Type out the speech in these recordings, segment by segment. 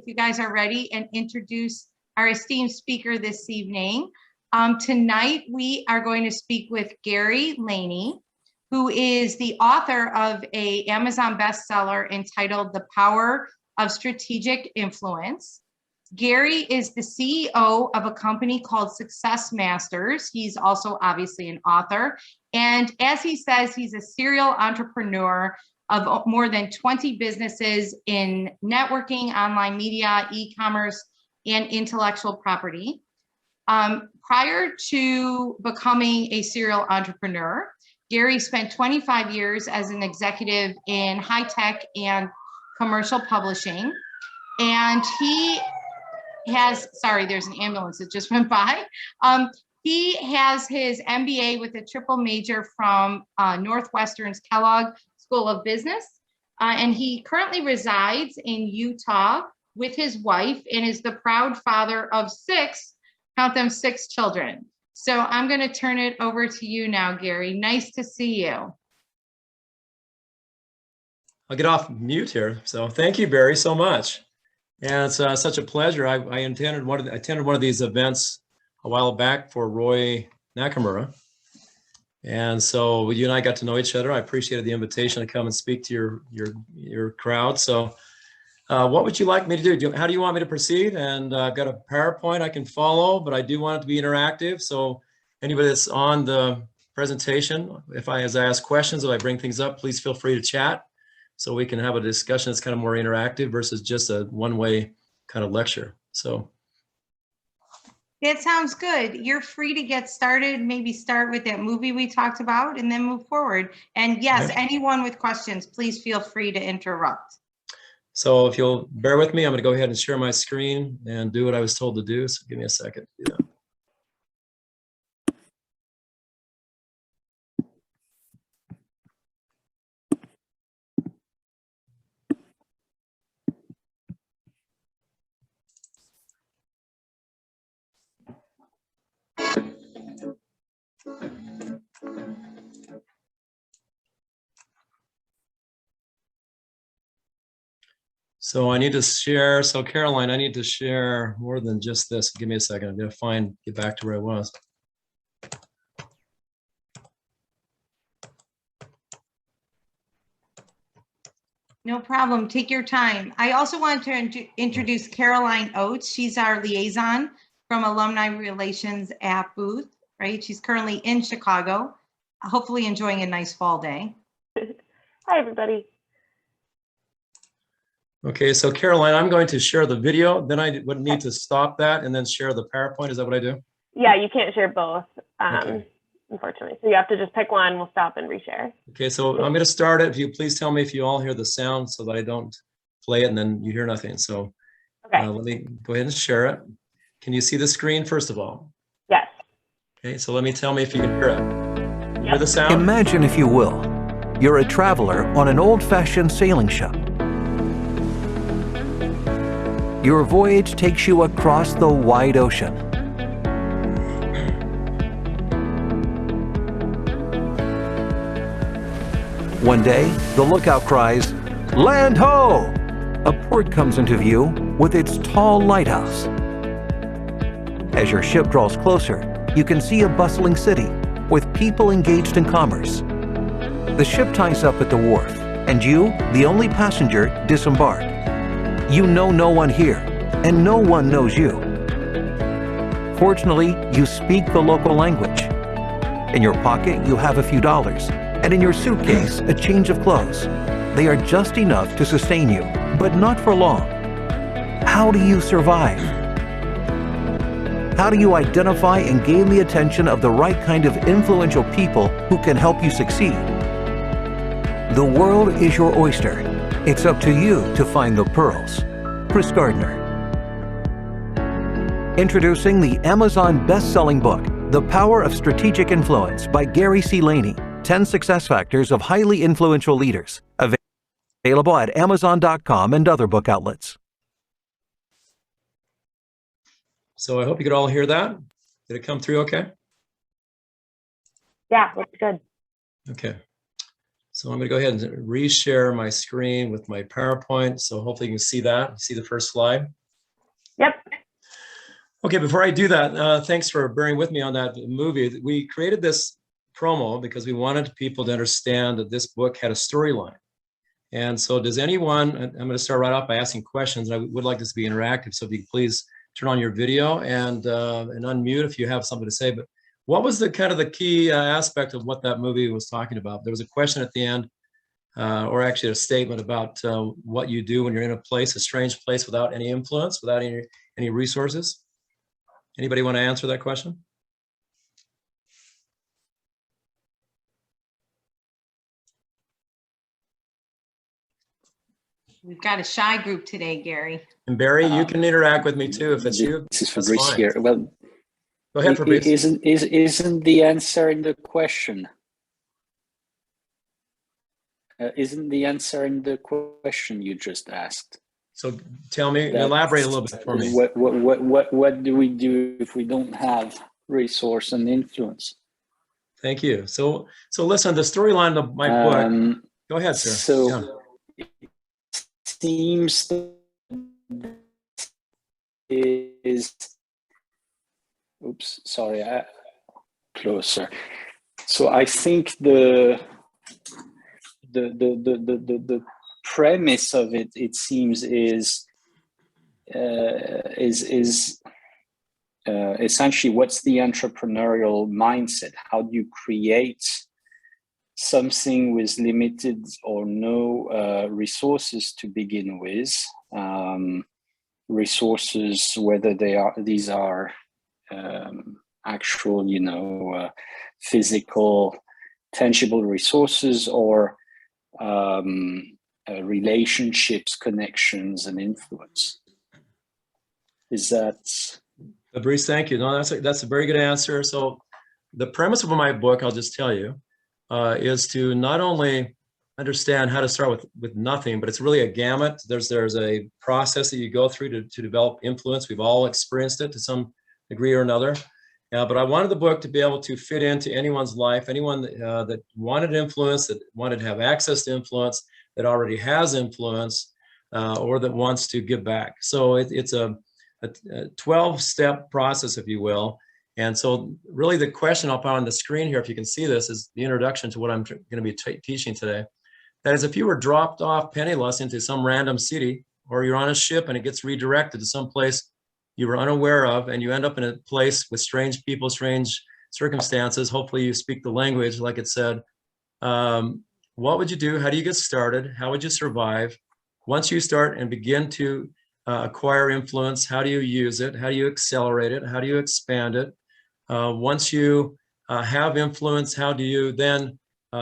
you guys are ready, and introduce our esteemed speaker this evening. Tonight, we are going to speak with Gary Laney, who is the author of an Amazon bestseller entitled The Power of Strategic Influence. Gary is the CEO of a company called Success Masters. He's also obviously an author. And as he says, he's a serial entrepreneur of more than 20 businesses in networking, online media, e-commerce, and intellectual property. Prior to becoming a serial entrepreneur, Gary spent 25 years as an executive in high-tech and commercial publishing. And he has, sorry, there's an ambulance that just went by. He has his MBA with a triple major from Northwestern's Kellogg School of Business. And he currently resides in Utah with his wife and is the proud father of 6, count them, 6 children. So I'm going to turn it over to you now, Gary. Nice to see you. I'll get off mute here. So thank you, Barry, so much. And it's such a pleasure. I attended one of these events a while back for Roy Nakamura. And so you and I got to know each other. I appreciated the invitation to come and speak to your crowd. So what would you like me to do? How do you want me to proceed? And I've got a PowerPoint I can follow, but I do want it to be interactive. So anybody that's on the presentation, as I ask questions, if I bring things up, please feel free to chat so we can have a discussion that's kind of more interactive versus just a one-way kind of lecture. So that sounds good. You're free to get started. Maybe start with that movie we talked about and then move forward. And yes, anyone with questions, please feel free to interrupt. So if you'll bear with me, I'm going to go ahead and share my screen and do what I was told to do. So give me a second. Yeah. So I need to share. So Caroline, I need to share more than just this. Give me a second. I'm going to get back to where I was. No problem. Take your time. I also wanted to introduce Caroline Oates. She's our liaison from Alumni Relations at Booth, right? She's currently in Chicago, hopefully enjoying a nice fall day. Hi, everybody. Okay, so Caroline, I'm going to share the video. Then I would need to stop that and then share the PowerPoint. Is that what I do? Yeah, you can't share both, Okay. Unfortunately. So you have to just pick one. We'll stop and reshare. Okay, so I'm going to start it. If you please tell me if you all hear the sound so that I don't play it and then you hear nothing. So okay. Let me go ahead and share it. Can you see the screen first of all? Yes. Okay, so tell me if you can hear it. Yep. Hear the sound? Imagine, if you will, you're a traveler on an old-fashioned sailing ship. Your voyage takes you across the wide ocean. One day, the lookout cries, "Land ho!" A port comes into view with its tall lighthouse. As your ship draws closer, you can see a bustling city with people engaged in commerce. The ship ties up at the wharf, and you, the only passenger, disembark. You know no one here, and no one knows you. Fortunately, you speak the local language. In your pocket, you have a few dollars, and in your suitcase, a change of clothes. They are just enough to sustain you, but not for long. How do you survive? How do you identify and gain the attention of the right kind of influential people who can help you succeed? The world is your oyster. It's up to you to find the pearls. Chris Gardner. Introducing the Amazon best-selling book, The Power of Strategic Influence by Gary C. Laney, 10 Success Factors of Highly Influential Leaders. Available at Amazon.com and other book outlets. So I hope you could all hear that. Did it come through okay? Yeah, looks good. Okay. So I'm going to go ahead and reshare my screen with my PowerPoint. So hopefully you can see that. See the first slide? Yep. Okay, before I do that, thanks for bearing with me on that movie. We created this promo because we wanted people to understand that this book had a storyline. And so does anyone, I'm going to start right off by asking questions. I would like this to be interactive, so if you could please turn on your video and unmute if you have something to say. But what was the kind of the key aspect of what that movie was talking about? There was a question at the end, or actually a statement about what you do when you're in a place, a strange place, without any influence, without any resources. Anybody want to answer that question? We've got a shy group today, Gary. And Barry, you can interact with me too if it's you. This is That's Fabrice fine. here. Well, Go ahead, Fabrice. isn't the answer in the question? Isn't the answer in the question you just asked? So tell me, elaborate a little bit for me. What do we do if we don't have resource and influence? Thank you. So listen, the storyline of my book. Go ahead, sir. So it seems that is. Oops, sorry. Closer. So I think the premise of it, it seems, is essentially what's the entrepreneurial mindset? How do you create something with limited or no resources to begin with? Resources, whether these are actual, physical, tangible resources, or relationships, connections, and influence. Is that? Fabrice, thank you. No, that's a very good answer. So the premise of my book, I'll just tell you, is to not only understand how to start with nothing, but it's really a gamut. There's a process that you go through to develop influence. We've all experienced it to some degree or another. But I wanted the book to be able to fit into anyone's life, anyone that wanted influence, that wanted to have access to influence, that already has influence, or that wants to give back. So it's a 12-step process, if you will. And so really the question I'll put on the screen here, if you can see this, is the introduction to what I'm going to be teaching today. That is, if you were dropped off penniless into some random city, or you're on a ship and it gets redirected to some place you were unaware of, and you end up in a place with strange people, strange circumstances, hopefully you speak the language, like it said, what would you do? How do you get started? How would you survive? Once you start and begin to acquire influence, how do you use it? How do you accelerate it? How do you expand it? Once you have influence, how do you then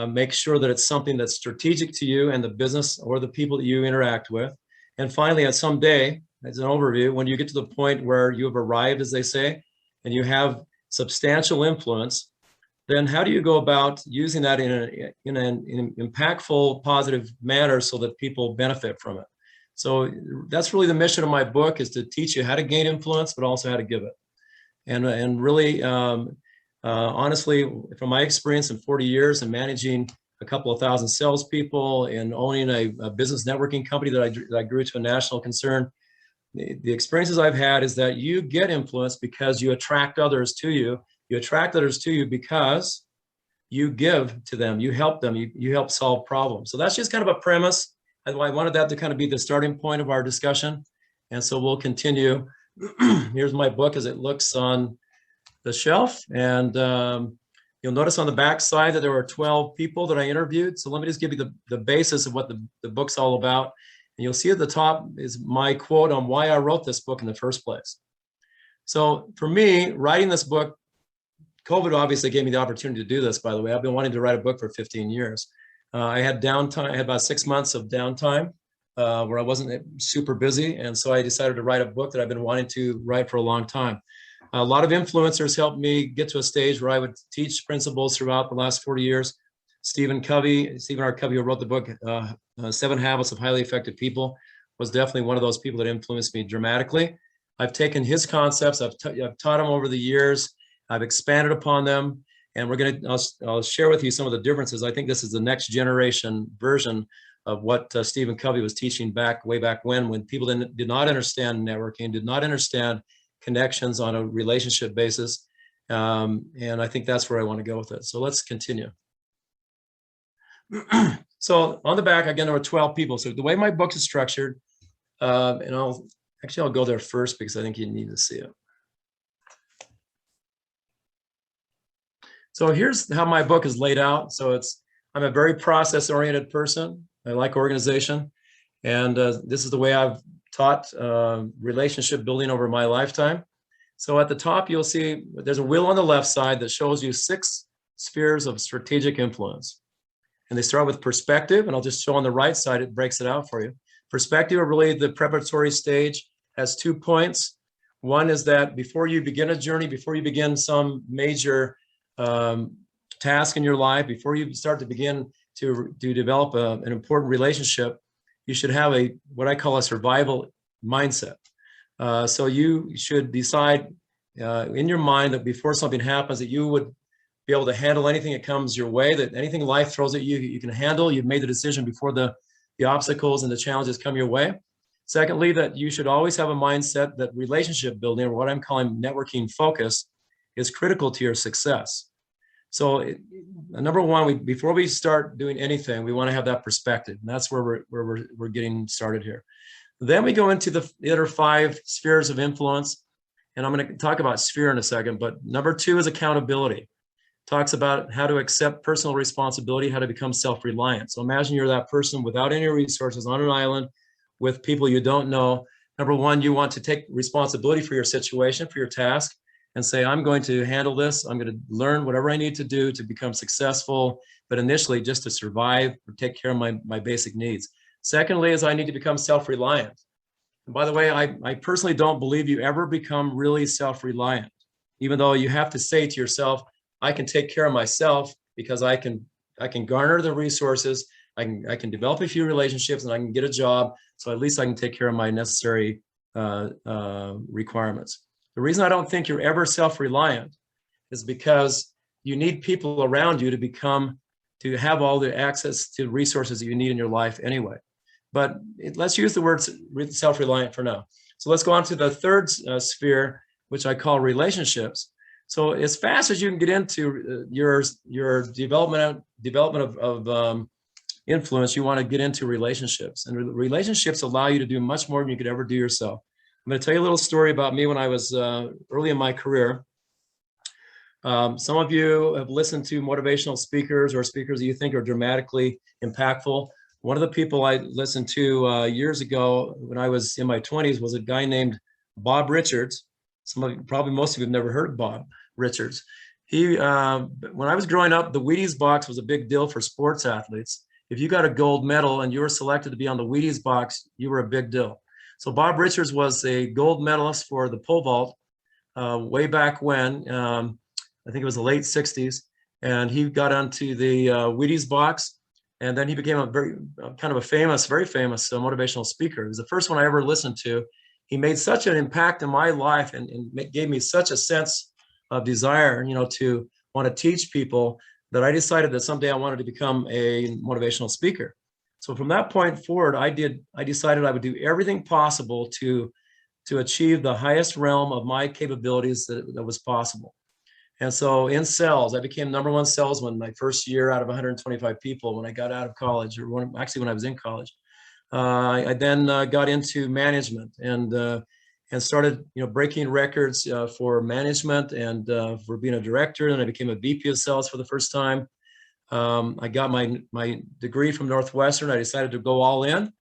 make sure that it's something that's strategic to you and the business or the people that you interact with? And finally, at some day, as an overview, when you get to the point where you have arrived, as they say, and you have substantial influence, then how do you go about using that in an impactful, positive manner so that people benefit from it? So that's really the mission of my book, is to teach you how to gain influence, but also how to give it. And really, honestly, from my experience in 40 years and managing a couple of thousand salespeople and owning a business networking company that I grew to a national concern, the experiences I've had is that you get influence because you attract others to you. You attract others to you because you give to them, you help them, you help solve problems. So that's just kind of a premise. I wanted that to kind of be the starting point of our discussion. And so we'll continue. Here's my book as it looks on the shelf. And you'll notice on the back side that there were 12 people that I interviewed. So let me just give you the basis of what the book's all about. And you'll see at the top is my quote on why I wrote this book in the first place. So for me, writing this book, COVID obviously gave me the opportunity to do this, by the way. I've been wanting to write a book for 15 years. I had downtime. I had about 6 months of downtime where I wasn't super busy. And so I decided to write a book that I've been wanting to write for a long time. A lot of influencers helped me get to a stage where I would teach principles throughout the last 40 years. Stephen R. Covey, who wrote the book, 7 Habits of Highly Effective People, was definitely one of those people that influenced me dramatically. I've taken his concepts, I've taught them over the years, I've expanded upon them, And I'll share with you some of the differences. I think this is the next generation version of what Stephen Covey was teaching way back when people did not understand networking, did not understand connections on a relationship basis. And I think that's where I want to go with it. So let's continue. So on the back, again, there were 12 people. So the way my book is structured, and I'll go there first because I think you need to see it. So here's how my book is laid out. So I'm a very process-oriented person. I like organization. And this is the way I've taught relationship building over my lifetime. So at the top, you'll see there's a wheel on the left side that shows you 6 spheres of strategic influence. And they start with perspective, and I'll just show on the right side, it breaks it out for you. Perspective, or really the preparatory stage, has 2 points. One is that before you begin a journey, before you begin some major task in your life, before you start to begin to develop an important relationship, you should have what I call a survival mindset. So you should decide in your mind that before something happens, that you would be able to handle anything that comes your way, that anything life throws at you, you can handle. You've made the decision before the obstacles and the challenges come your way. Secondly, that you should always have a mindset that relationship building, or what I'm calling networking focus, is critical to your success. So number one, before we start doing anything, we want to have that perspective. And that's where we're getting started here. Then we go into the other 5 spheres of influence. And I'm going to talk about sphere in a second, but number 2 is accountability. Talks about how to accept personal responsibility, how to become self-reliant. So imagine you're that person without any resources on an island with people you don't know. Number 1, you want to take responsibility for your situation, for your task, and say, I'm going to handle this. I'm going to learn whatever I need to do to become successful, but initially just to survive or take care of my basic needs. Secondly, is I need to become self-reliant. And by the way, I personally don't believe you ever become really self-reliant, even though you have to say to yourself, I can take care of myself because I can garner the resources, I can develop a few relationships, and I can get a job, so at least I can take care of my necessary requirements. The reason I don't think you're ever self-reliant is because you need people around you to have all the access to resources that you need in your life anyway. But let's use the word self-reliant for now. So let's go on to the third sphere, which I call relationships. So as fast as you can get into your development of influence, you want to get into relationships. And relationships allow you to do much more than you could ever do yourself. I'm going to tell you a little story about me when I was early in my career. Some of you have listened to motivational speakers or speakers that you think are dramatically impactful. One of the people I listened to years ago when I was in my 20s was a guy named Bob Richards. Probably most of you have never heard of Bob Richards. When I was growing up, the Wheaties box was a big deal for sports athletes. If you got a gold medal and you were selected to be on the Wheaties box, you were a big deal. So Bob Richards was a gold medalist for the pole vault way back when. I think it was the late 60s. And he got onto the Wheaties box. And then he became a very famous motivational speaker. He was the first one I ever listened to. He made such an impact in my life and gave me such a sense of desire, to want to teach people, that I decided that someday I wanted to become a motivational speaker. So from that point forward, I decided I would do everything possible to achieve the highest realm of my capabilities that was possible. And so in sales, I became #1 salesman my first year out of 125 people when I got out of college, or when I was in college. I then got into management and started, breaking records for management and for being a director. And I became a VP of sales for the first time. I got my degree from Northwestern. I decided to go all in.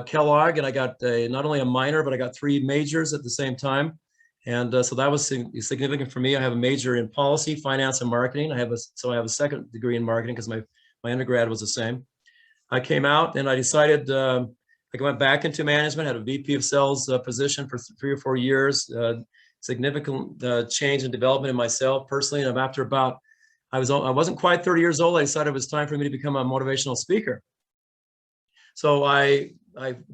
Kellogg, and I got not only a minor, but I got 3 majors at the same time. And so that was significant for me. I have a major in policy, finance, and marketing. I have a second degree in marketing because my undergrad was the same. I came out and I decided I went back into management, had a VP of sales position for 3 or 4 years, significant change and development in myself personally. And after I wasn't quite 30 years old, I decided it was time for me to become a motivational speaker. So I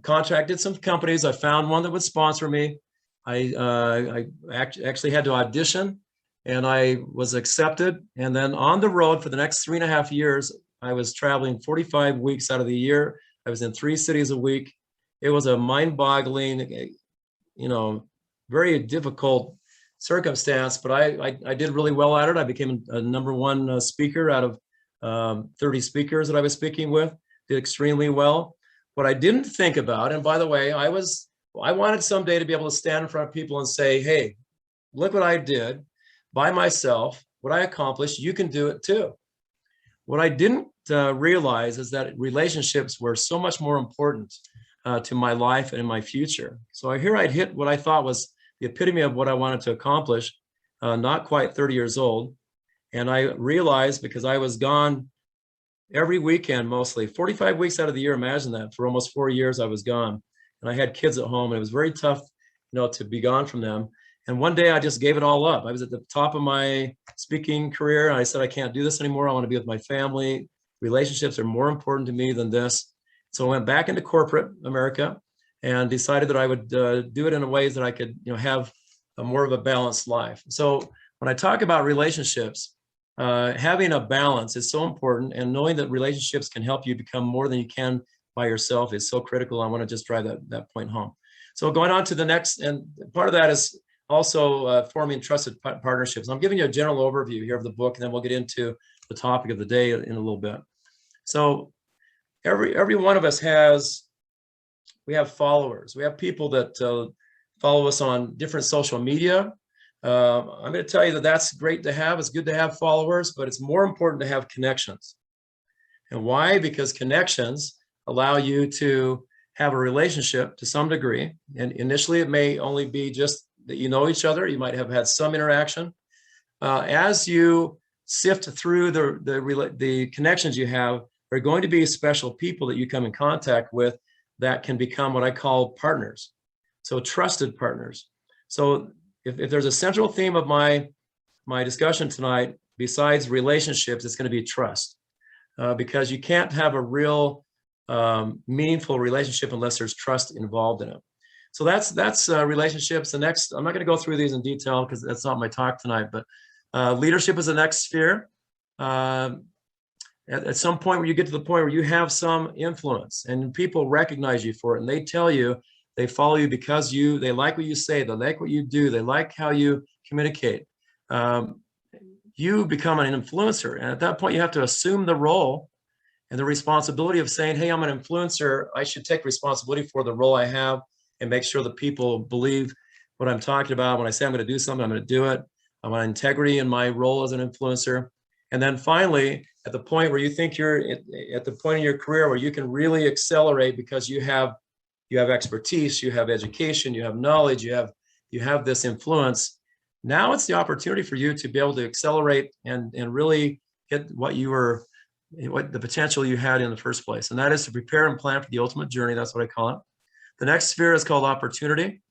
contacted some companies. I found one that would sponsor me. I actually had to audition, and I was accepted. And then on the road for the next 3.5 years, I was traveling 45 weeks out of the year. I was in 3 cities a week. It was a mind-boggling, very difficult circumstance, but I did really well at it. I became a #1 speaker out of 30 speakers that I was speaking with, did extremely well. What I didn't think about, and by the way, I wanted someday to be able to stand in front of people and say, hey, look what I did by myself, what I accomplished, you can do it too. What I didn't realize is that relationships were so much more important to my life and in my future. So here I'd hit what I thought was the epitome of what I wanted to accomplish, not quite 30 years old. And I realized, because I was gone every weekend, mostly 45 weeks out of the year, imagine that, for almost 4 years I was gone. And I had kids at home, and it was very tough, to be gone from them. And one day I just gave it all up. I was at the top of my speaking career, and I said, I can't do this anymore. I want to be with my family. Relationships are more important to me than this. So I went back into corporate America and decided that I would do it in ways that I could, have a more of a balanced life. So when I talk about relationships, having a balance is so important, and knowing that relationships can help you become more than you can by yourself is so critical. I want to just drive that point home. So going on to the next, and part of that is also forming trusted partnerships. I'm giving you a general overview here of the book, and then we'll get into the topic of the day in a little bit. So every one of us we have followers. We have people that follow us on different social media. I'm going to tell you that that's great to have. It's good to have followers, but it's more important to have connections. And why? Because connections allow you to have a relationship to some degree. And initially, it may only be just that you know each other. You might have had some interaction. As you sift through the connections you have, there are going to be special people that you come in contact with that can become what I call partners. So trusted partners. So if there's a central theme of my discussion tonight, besides relationships, it's going to be trust, because you can't have a real meaningful relationship unless there's trust involved in it. So that's relationships. The next, I'm not going to go through these in detail because that's not my talk tonight, but leadership is the next sphere. At some point where you get to the point where you have some influence and people recognize you for it, and they tell you, they follow you because they like what you say, they like what you do, they like how you communicate. You become an influencer. And at that point, you have to assume the role and the responsibility of saying, hey, I'm an influencer. I should take responsibility for the role I have and make sure that people believe what I'm talking about. When I say I'm going to do something, I'm going to do it. I want integrity in my role as an influencer. And then finally, at the point where you think you're at the point in your career where you can really accelerate because you have expertise, you have education, you have knowledge, you have this influence. Now it's the opportunity for you to be able to accelerate and really hit what the potential you had in the first place. And that is to prepare and plan for the ultimate journey. That's what I call it. The next sphere is called opportunity.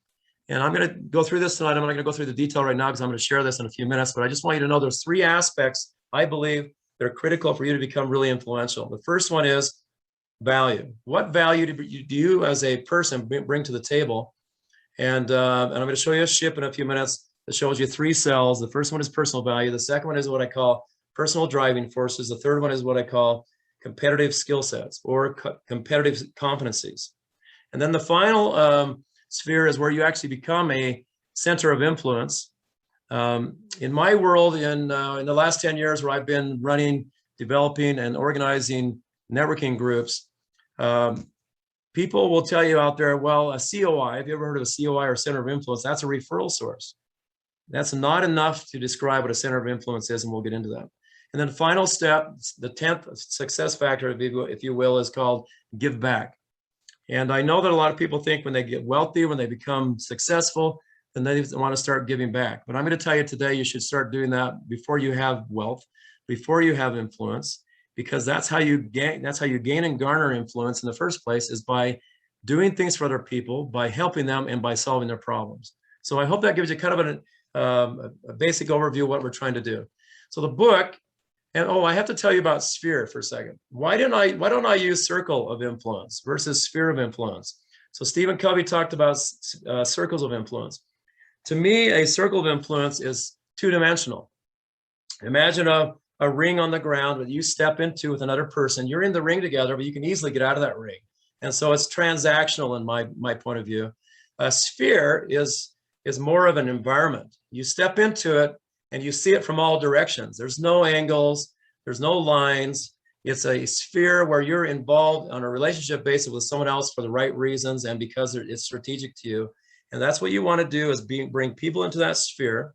And I'm going to go through this tonight. I'm not going to go through the detail right now because I'm going to share this in a few minutes, but I just want you to know there's 3 aspects, I believe, that are critical for you to become really influential. The first one is value. What value do you as a person bring to the table? And I'm going to show you a ship in a few minutes that shows you 3 cells. The first one is personal value. The second one is what I call personal driving forces. The third one is what I call competitive skill sets or competitive competencies. And then the final sphere is where you actually become a center of influence. In my world, in the last 10 years where I've been running, developing, and organizing networking groups, people will tell you out there, well, a COI, have you ever heard of a COI or center of influence? That's a referral source. That's not enough to describe what a center of influence is, and we'll get into that. And then the final step, the 10th success factor, if you will, is called give back. And I know that a lot of people think when they get wealthy, when they become successful, then they want to start giving back. But I'm going to tell you today, you should start doing that before you have wealth, before you have influence, because that's how you gain and garner influence in the first place, is by doing things for other people, by helping them, and by solving their problems. So I hope that gives you kind of a basic overview of what we're trying to do. So the book, and I have to tell you about sphere for a second. Why don't I use circle of influence versus sphere of influence? So Stephen Covey talked about circles of influence. To me, a circle of influence is two-dimensional. Imagine a ring on the ground that you step into with another person. You're in the ring together, but you can easily get out of that ring. And so it's transactional in my point of view. A sphere is more of an environment. You step into it and you see it from all directions. There's no angles, there's no lines. It's a sphere where you're involved on a relationship basis with someone else for the right reasons and because it's strategic to you. And that's what you want to do, is bring people into that sphere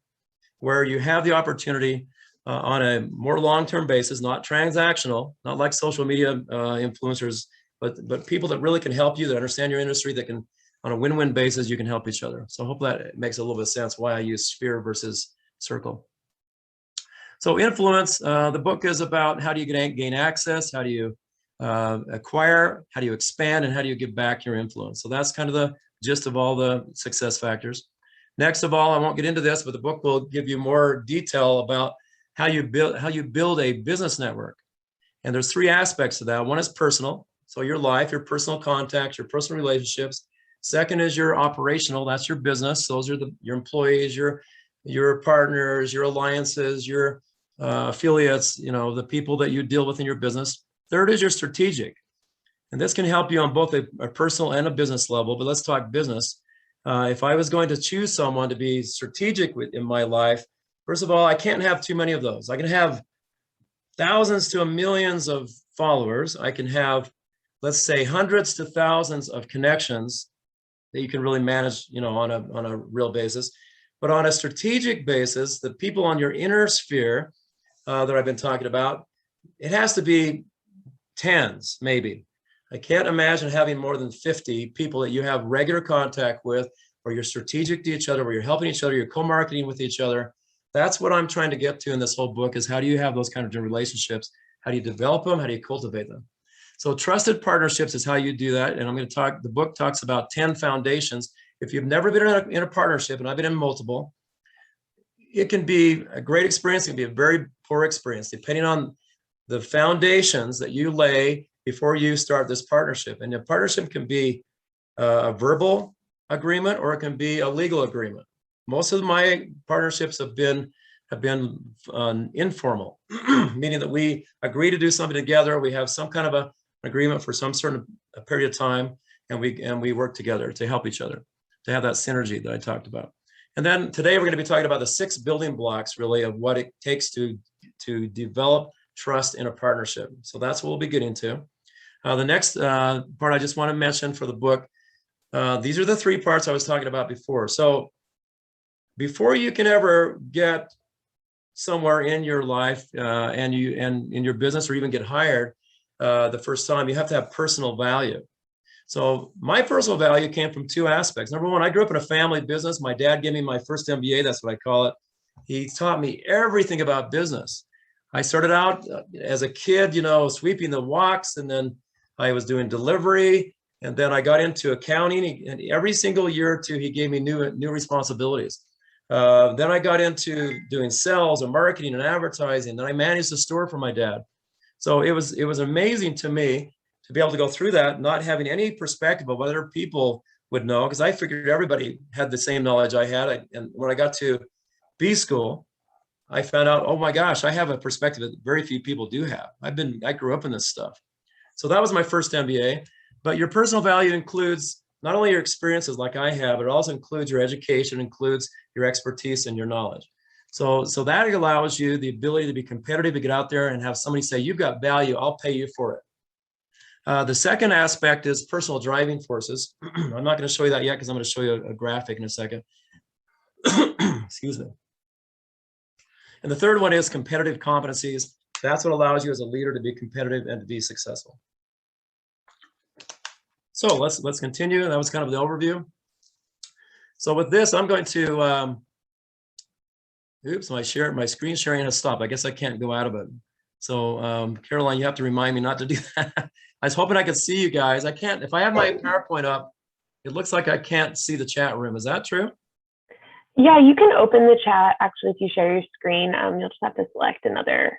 where you have the opportunity on a more long-term basis, not transactional, not like social media influencers, but people that really can help you, that understand your industry, that can, on a win-win basis, you can help each other. So I hope that makes a little bit of sense why I use sphere versus circle. So influence, the book is about how do you gain access, how do you acquire, how do you expand, and how do you give back your influence. So that's kind of the gist of all the success factors. Next of all, I won't get into this, but the book will give you more detail about how you build a business network. And there's three aspects to that. One is personal, so your life, your personal contacts, your personal relationships. Second is your operational, that's your business. Those are your employees, your partners, your alliances, your affiliates, the people that you deal with in your business. Third is your strategic. And this can help you on both a personal and a business level, but let's talk business. If I was going to choose someone to be strategic in my life, first of all, I can't have too many of those. I can have thousands to millions of followers. I can have, let's say, hundreds to thousands of connections that you can really manage, on a real basis. But on a strategic basis, the people on your inner sphere that I've been talking about, it has to be tens, maybe. I can't imagine having more than 50 people that you have regular contact with, where you're strategic to each other, where you're helping each other, you're co-marketing with each other. That's what I'm trying to get to in this whole book, is how do you have those kind of relationships? How do you develop them? How do you cultivate them? So trusted partnerships is how you do that. And I'm going to talk, the book talks about 10 foundations. If you've never been in a partnership, and I've been in multiple, it can be a great experience. It can be a very poor experience, depending on the foundations that you lay before you start this partnership. And a partnership can be a verbal agreement, or it can be a legal agreement. Most of my partnerships have been informal, meaning that we agree to do something together. We have some kind of an agreement for some certain period of time, and we work together to help each other, to have that synergy that I talked about. And then today we're going to be talking about the 6 building blocks, really, of what it takes to develop trust in a partnership. So that's what we'll be getting to. The next part I just want to mention for the book, these are the 3 parts I was talking about before. So before you can ever get somewhere in your life and in your business, or even get hired the first time, you have to have personal value. So my personal value came from 2 aspects. Number one, I grew up in a family business. My dad gave me my first MBA, that's what I call it. He taught me everything about business. I started out as a kid, sweeping the walks, and then I was doing delivery, and then I got into accounting, and every single year or 2, he gave me new responsibilities. Then I got into doing sales and marketing and advertising. Then I managed the store for my dad. So it was amazing to me to be able to go through that, not having any perspective of what other people would know, because I figured everybody had the same knowledge I had. And when I got to B school, I found out, oh my gosh, I have a perspective that very few people do have. I grew up in this stuff. So that was my first MBA. But your personal value includes not only your experiences like I have, but it also includes your education, includes your expertise and your knowledge. So that allows you the ability to be competitive, to get out there and have somebody say, you've got value, I'll pay you for it. The second aspect is personal driving forces. I'm not going to show you that yet, because I'm going to show you a graphic in a second. Excuse me. And the third one is competitive competencies. That's what allows you as a leader to be competitive and to be successful. So let's continue. That was kind of the overview. So with this, I'm going to, oops, my screen sharing has stopped. I guess I can't go out of it. So Caroline, you have to remind me not to do that. I was hoping I could see you guys. I can't, if I have my PowerPoint up, it looks like I can't see the chat room. Is that true? Yeah, you can open the chat. Actually, if you share your screen, you'll just have to select another.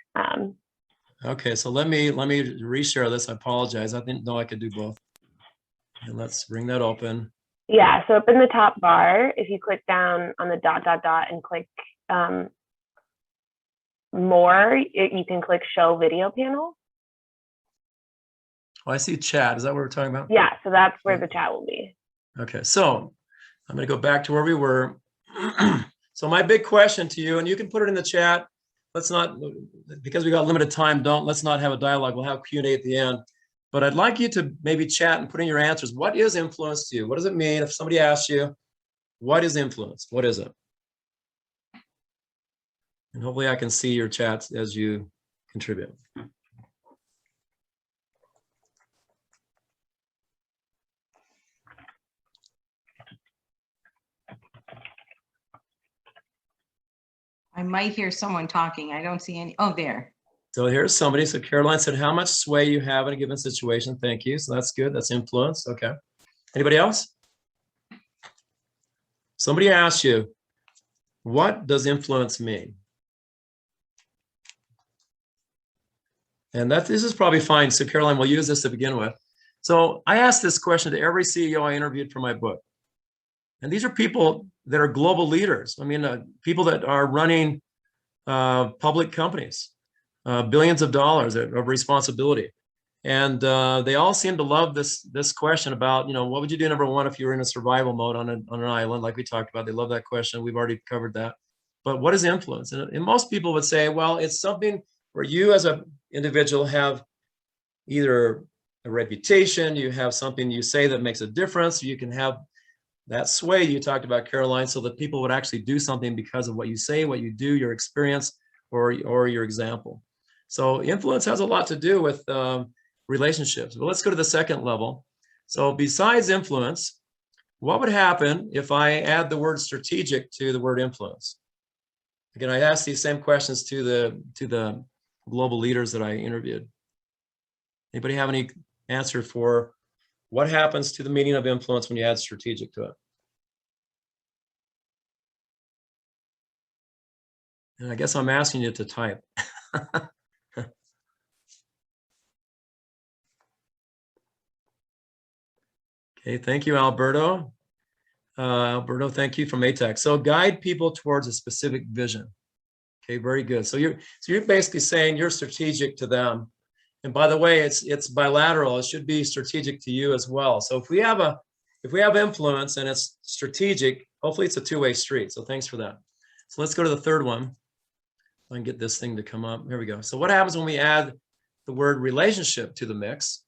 Okay, so let me reshare this. I apologize. I didn't know I could do both. And let's bring that open. Yeah, so up in the top bar, if you click down on the ... and click more, you can click show video panel. Oh, I see chat. Is that what we're talking about? Yeah, so that's where the chat will be. Okay, so I'm going to go back to where we were. So my big question to you, and you can put it in the chat. Let's not, because we got limited time, let's not have a dialogue. We'll have Q&A at the end. But I'd like you to maybe chat and put in your answers. What is influence to you? What does it mean if somebody asks you, what is influence? What is it? And hopefully I can see your chats as you contribute. I might hear someone talking. I don't see any. Oh, there. So here's somebody. So Caroline said, how much sway you have in a given situation. Thank you. So that's good. That's influence. Okay. Anybody else? Somebody asked you, what does influence mean? And this is probably fine. So Caroline, we'll use this to begin with. So I asked this question to every CEO I interviewed for my book. And these are people that are global leaders. I mean, people that are running public companies, billions of dollars of responsibility. And they all seem to love this question about, what would you do, number one, if you were in a survival mode on an island, like we talked about. They love that question. We've already covered that. But what is influence? And most people would say, well, it's something where you as an individual have either a reputation, you have something you say that makes a difference, you can have that sway you talked about, Caroline, so that people would actually do something because of what you say, what you do, your experience, or your example. So influence has a lot to do with relationships. But let's go to the second level. So besides influence, what would happen if I add the word strategic to the word influence? Again, I asked these same questions to the global leaders that I interviewed. Anybody have any answer for what happens to the meaning of influence when you add strategic to it? And I guess I'm asking you to type. Okay, thank you, Alberto. Alberto, thank you from Atax. So guide people towards a specific vision. Okay, very good. So you're basically saying you're strategic to them. And by the way, it's bilateral. It should be strategic to you as well. So if we have influence and it's strategic, hopefully it's a two-way street. So thanks for that. So let's go to the third one. If I can get this thing to come up. Here we go. So what happens when we add the word relationship to the mix?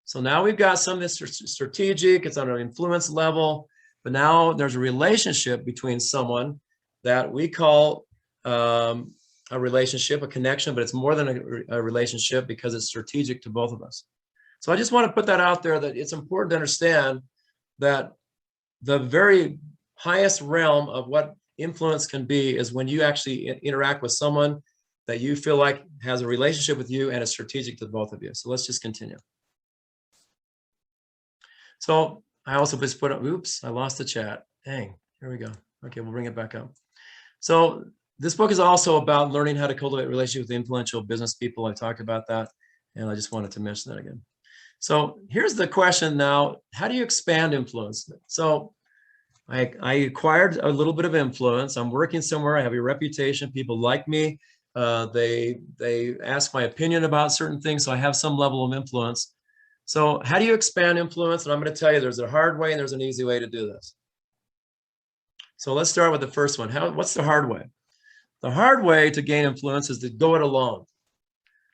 So now we've got something that's strategic. It's on an influence level, but now there's a relationship between someone that we call a relationship, a connection, but it's more than a relationship because it's strategic to both of us. So I just want to put that out there, that it's important to understand that the very highest realm of what influence can be is when you actually interact with someone that you feel like has a relationship with you and is strategic to both of you. So let's just continue. So I also just put up, oops, I lost the chat. Dang, here we go. Okay, we'll bring it back up. So this book is also about learning how to cultivate relationships with influential business people. I talked about that, and I just wanted to mention that again. So here's the question now, how do you expand influence? So I acquired a little bit of influence. I'm working somewhere, I have a reputation, people like me. They ask my opinion about certain things, so I have some level of influence. So how do you expand influence? And I'm going to tell you there's a hard way and there's an easy way to do this. So let's start with the first one. What's the hard way? The hard way to gain influence is to go it alone.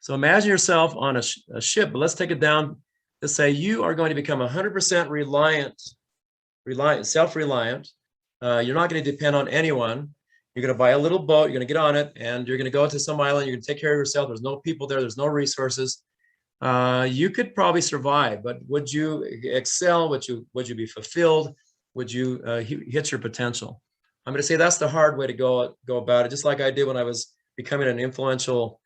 So imagine yourself on a ship, but let's take it down to say you are going to become 100% self-reliant. You're not going to depend on anyone. You're going to buy a little boat, you're going to get on it, and you're going to go to some island, you're going to take care of yourself. There's no people there, there's no resources. You could probably survive, but would you excel? Would you be fulfilled? Would you hit your potential? I'm going to say that's the hard way to go about it, just like I did when I was becoming an influential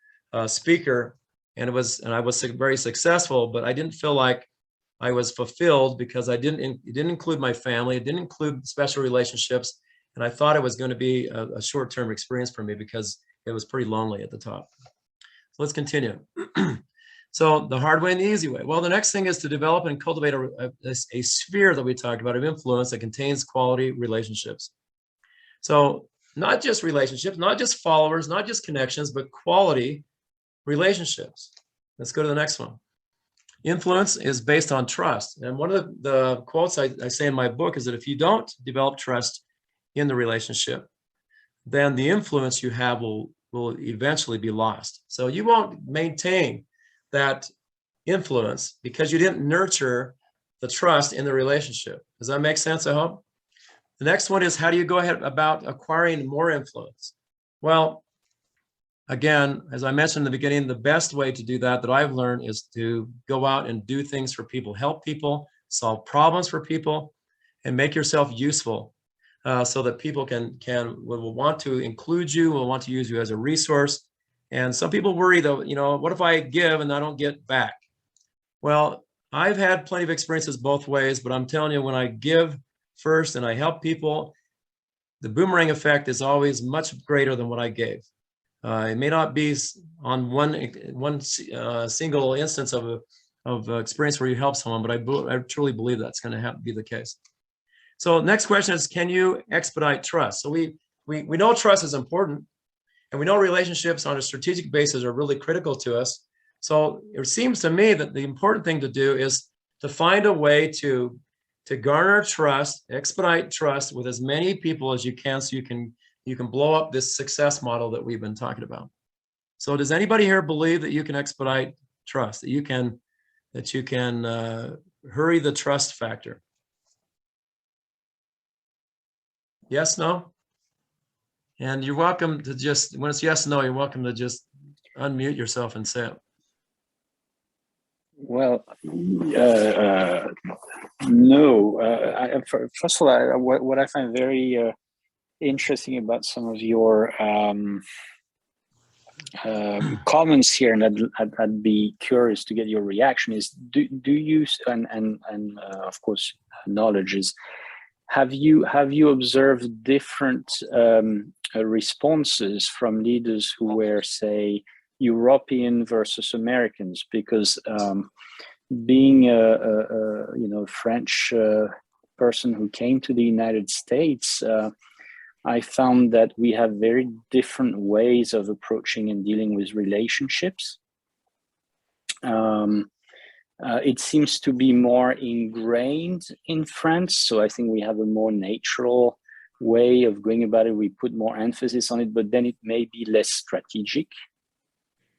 speaker, and I was very successful, but I didn't feel like I was fulfilled because it didn't include my family, it didn't include special relationships, and I thought it was going to be a short-term experience for me because it was pretty lonely at the top. So let's continue. So the hard way and the easy way. Well, the next thing is to develop and cultivate a sphere that we talked about of influence that contains quality relationships. So not just relationships, not just followers, not just connections, but quality relationships. Let's go to the next one. Influence is based on trust. And one of the quotes I say in my book is that if you don't develop trust in the relationship, then the influence you have will eventually be lost. So you won't maintain that influence because you didn't nurture the trust in the relationship. Does that make sense, I hope? The next one is, how do you go ahead about acquiring more influence? Well, again, as I mentioned in the beginning, the best way to do that I've learned is to go out and do things for people, help people, solve problems for people, and make yourself useful so that people will want to include you, will want to use you as a resource. And some people worry though, what if I give and I don't get back? Well, I've had plenty of experiences both ways, but I'm telling you, when I give first and I help people, the boomerang effect is always much greater than what I gave. It may not be on one single instance of experience where you help someone, but I truly believe that's going to be the case. So next question is, can you expedite trust? So we know trust is important, and we know relationships on a strategic basis are really critical to us. So it seems to me that the important thing to do is to find a way to garner trust, expedite trust with as many people as you can, so you can blow up this success model that we've been talking about. So does anybody here believe that you can expedite trust, that you can hurry the trust factor? Yes, no? And you're welcome to just, when it's yes, no, you're welcome to just unmute yourself and say it. Well, no. First of all, what I find very interesting about some of your comments here, and I'd be curious to get your reaction, is do you, and of course knowledge is, have you observed different responses from leaders who were, say, European versus Americans? Because being a French person who came to the United States, I found that we have very different ways of approaching and dealing with relationships. It seems to be more ingrained in France, so I think we have a more natural way of going about it. We put more emphasis on it, but then it may be less strategic.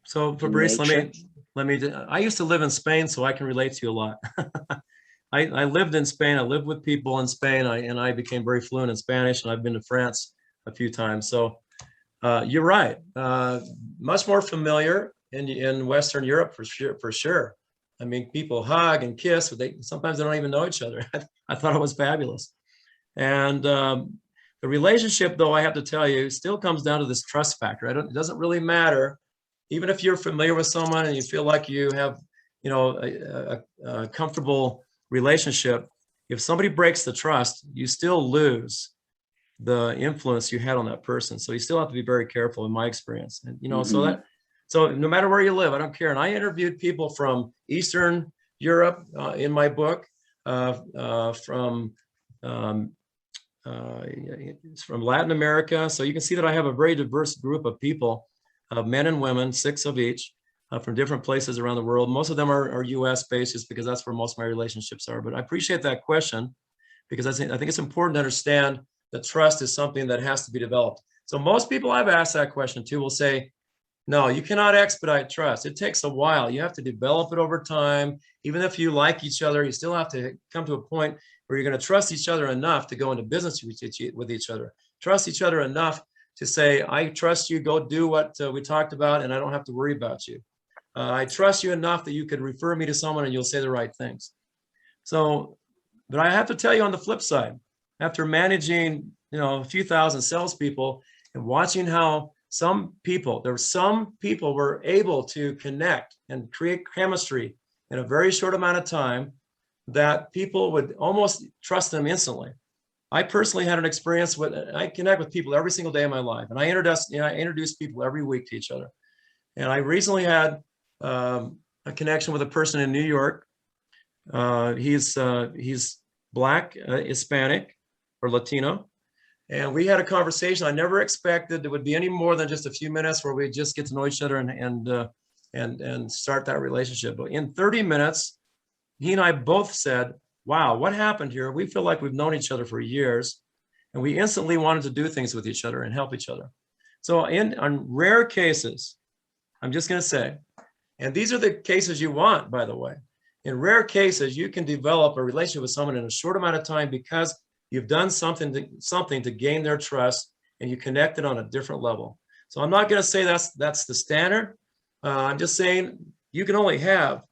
So Fabrice, I used to live in Spain, so I can relate to you a lot. I lived in Spain. I lived with people in Spain, and I became very fluent in Spanish, and I've been to France a few times. So you're right. Much more familiar in Western Europe for sure. I mean, people hug and kiss, but sometimes they don't even know each other. I thought it was fabulous. And the relationship, though, I have to tell you, still comes down to this trust factor. It doesn't really matter. Even if you're familiar with someone and you feel like you have, a comfortable relationship, if somebody breaks the trust, you still lose the influence you had on that person. So you still have to be very careful, in my experience. And so no matter where you live, I don't care. And I interviewed people from Eastern Europe in my book, from Latin America. So you can see that I have a very diverse group of people, men and women, 6 of each, from different places around the world. Most of them are US based, just because that's where most of my relationships are. But I appreciate that question, because I think it's important to understand that trust is something that has to be developed. So most people I've asked that question to will say, no, you cannot expedite trust. It takes a while. You have to develop it over time. Even if you like each other, you still have to come to a point where you're going to trust each other enough to go into business with each other. Trust each other enough to say, I trust you, go do what we talked about, and I don't have to worry about you. I trust you enough that you could refer me to someone and you'll say the right things. So, but I have to tell you, on the flip side, after managing, a few thousand salespeople and watching how some people were able to connect and create chemistry in a very short amount of time, that people would almost trust them instantly. I personally had an experience I connect with people every single day of my life, and I introduce people every week to each other. And I recently had a connection with a person in New York. He's Black, Hispanic, or Latino, And we had a conversation. I never expected it would be any more than just a few minutes where we just get to know each other and start that relationship. But in 30 minutes, he and I both said, wow, what happened here? We feel like we've known each other for years, and we instantly wanted to do things with each other and help each other. So on rare cases, I'm just going to say, and these are the cases you want, by the way. In rare cases, you can develop a relationship with someone in a short amount of time because you've done something to gain their trust, and you connected on a different level. So I'm not going to say that's the standard. I'm just saying you can only have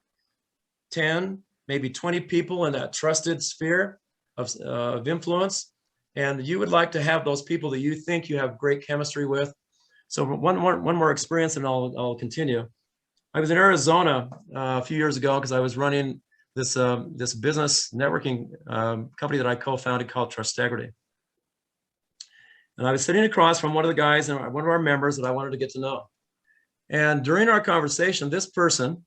10, maybe 20 people in that trusted sphere of influence, and you would like to have those people that you think you have great chemistry with. So one more experience, and I'll continue. I was in Arizona a few years ago because I was running this business networking company that I co-founded called Trustegrity. And I was sitting across from one of the guys and one of our members that I wanted to get to know. And during our conversation, this person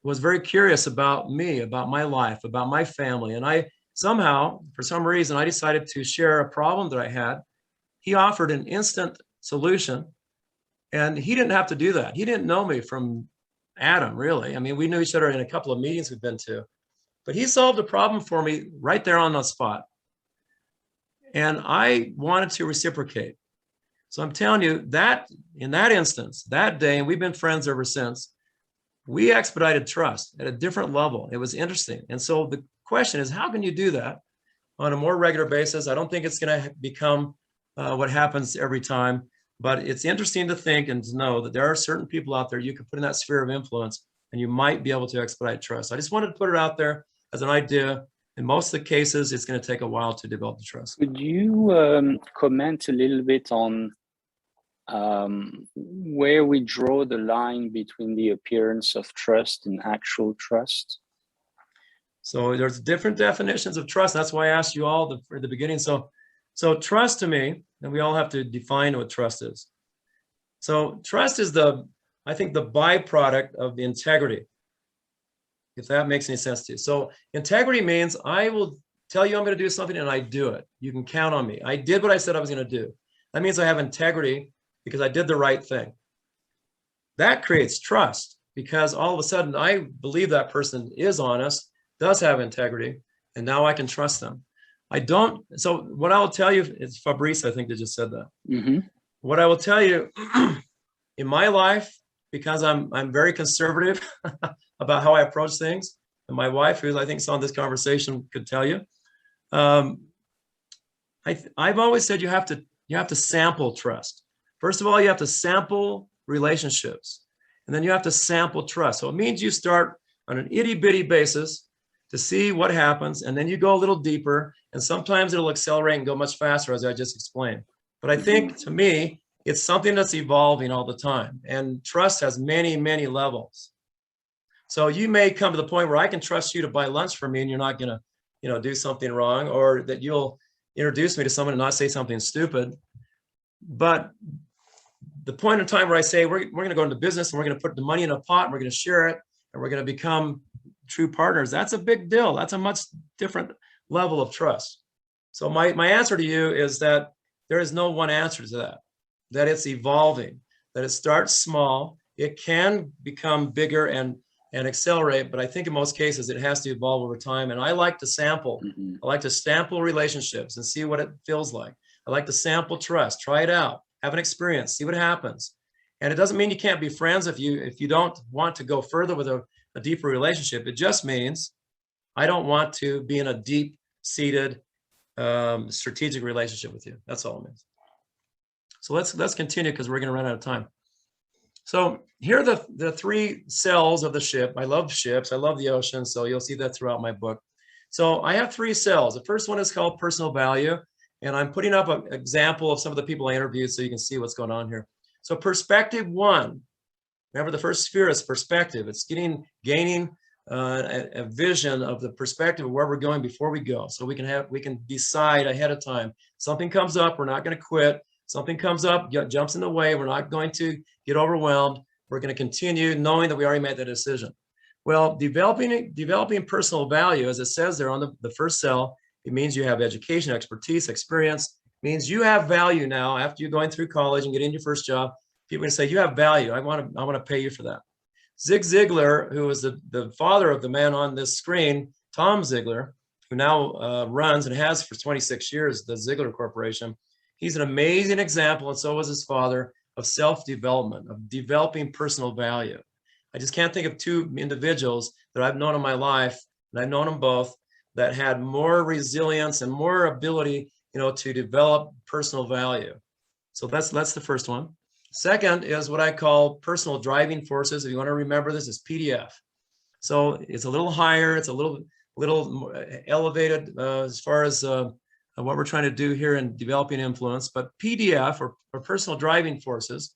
was very curious about me, about my life, about my family. And I somehow, for some reason, I decided to share a problem that I had. He offered an instant solution, and he didn't have to do that. He didn't know me from Adam, really. I mean, we knew each other in a couple of meetings we've been to, but he solved a problem for me right there on the spot. And I wanted to reciprocate. So I'm telling you that in that instance, that day, and we've been friends ever since, we expedited trust at a different level. It was interesting. And so the question is, how can you do that on a more regular basis? I don't think it's going to become what happens every time, but it's interesting to think and to know that there are certain people out there you can put in that sphere of influence, and you might be able to expedite trust. I just wanted to put it out there as an idea. In most of the cases, it's going to take a while to develop the trust. Could you comment a little bit on where we draw the line between the appearance of trust and actual trust? So there's different definitions of trust. That's why I asked you all at the beginning. So trust to me, and we all have to define what trust is. So trust is I think the byproduct of the integrity, if that makes any sense to you. So integrity means I will tell you I'm going to do something and I do it. You can count on me. I did what I said I was going to do. That means I have integrity because I did the right thing. That creates trust because all of a sudden I believe that person is honest, does have integrity, and now I can trust them. So what I will tell you, it's Fabrice, I think, that just said that. Mm-hmm. What I will tell you in my life, because I'm very conservative about how I approach things, and my wife, who I think saw this conversation, could tell you, I've always said you have to sample trust. First of all, you have to sample relationships, and then you have to sample trust. So it means you start on an itty-bitty basis to see what happens, and then you go a little deeper, and sometimes it'll accelerate and go much faster, as I just explained. But I think, to me, it's something that's evolving all the time, and trust has many, many levels. So you may come to the point where I can trust you to buy lunch for me, and you're not going to, do something wrong, or that you'll introduce me to someone and not say something stupid. But the point in time where I say we're going to go into business and we're going to put the money in a pot and we're going to share it and we're going to become true partners, that's a big deal. That's a much different level of trust. So my answer to you is that there is no one answer to that it's evolving, that it starts small, it can become bigger and accelerate, but I think in most cases it has to evolve over time. And I like to sample. Mm-hmm. I like to sample relationships and see what it feels like. I like to sample trust, try it out, have an experience, see what happens. And it doesn't mean you can't be friends if you don't want to go further with a deeper relationship. It just means I don't want to be in a deep-seated strategic relationship with you. That's all it means. So let's continue because we're going to run out of time. So here are the three cells of the ship. I love ships. I love the ocean. So you'll see that throughout my book. So I have three cells. The first one is called personal value. And I'm putting up an example of some of the people I interviewed so you can see what's going on here. So perspective one, remember the first sphere is perspective. It's gaining a vision of the perspective of where we're going before we go. So we can decide ahead of time. Something comes up, we're not going to quit. Something comes up, jumps in the way, we're not going to get overwhelmed. We're going to continue knowing that we already made the decision. Well, developing personal value, as it says there on the first cell, It means you have education, expertise, experience. It means you have value now after you're going through college and getting your first job. People can say, you have value. I want to pay you for that. Zig Ziglar, who was the father of the man on this screen, Tom Ziglar, who now runs and has for 26 years the Ziglar Corporation. He's an amazing example, and so was his father, of self-development, of developing personal value. I just can't think of two individuals that I've known in my life, and I've known them both, that had more resilience and more ability, to develop personal value. So that's the first one. Second is what I call personal driving forces. If you want to remember this, is PDF. So it's a little higher, it's a little more elevated as far as what we're trying to do here in developing influence. But PDF, or personal driving forces,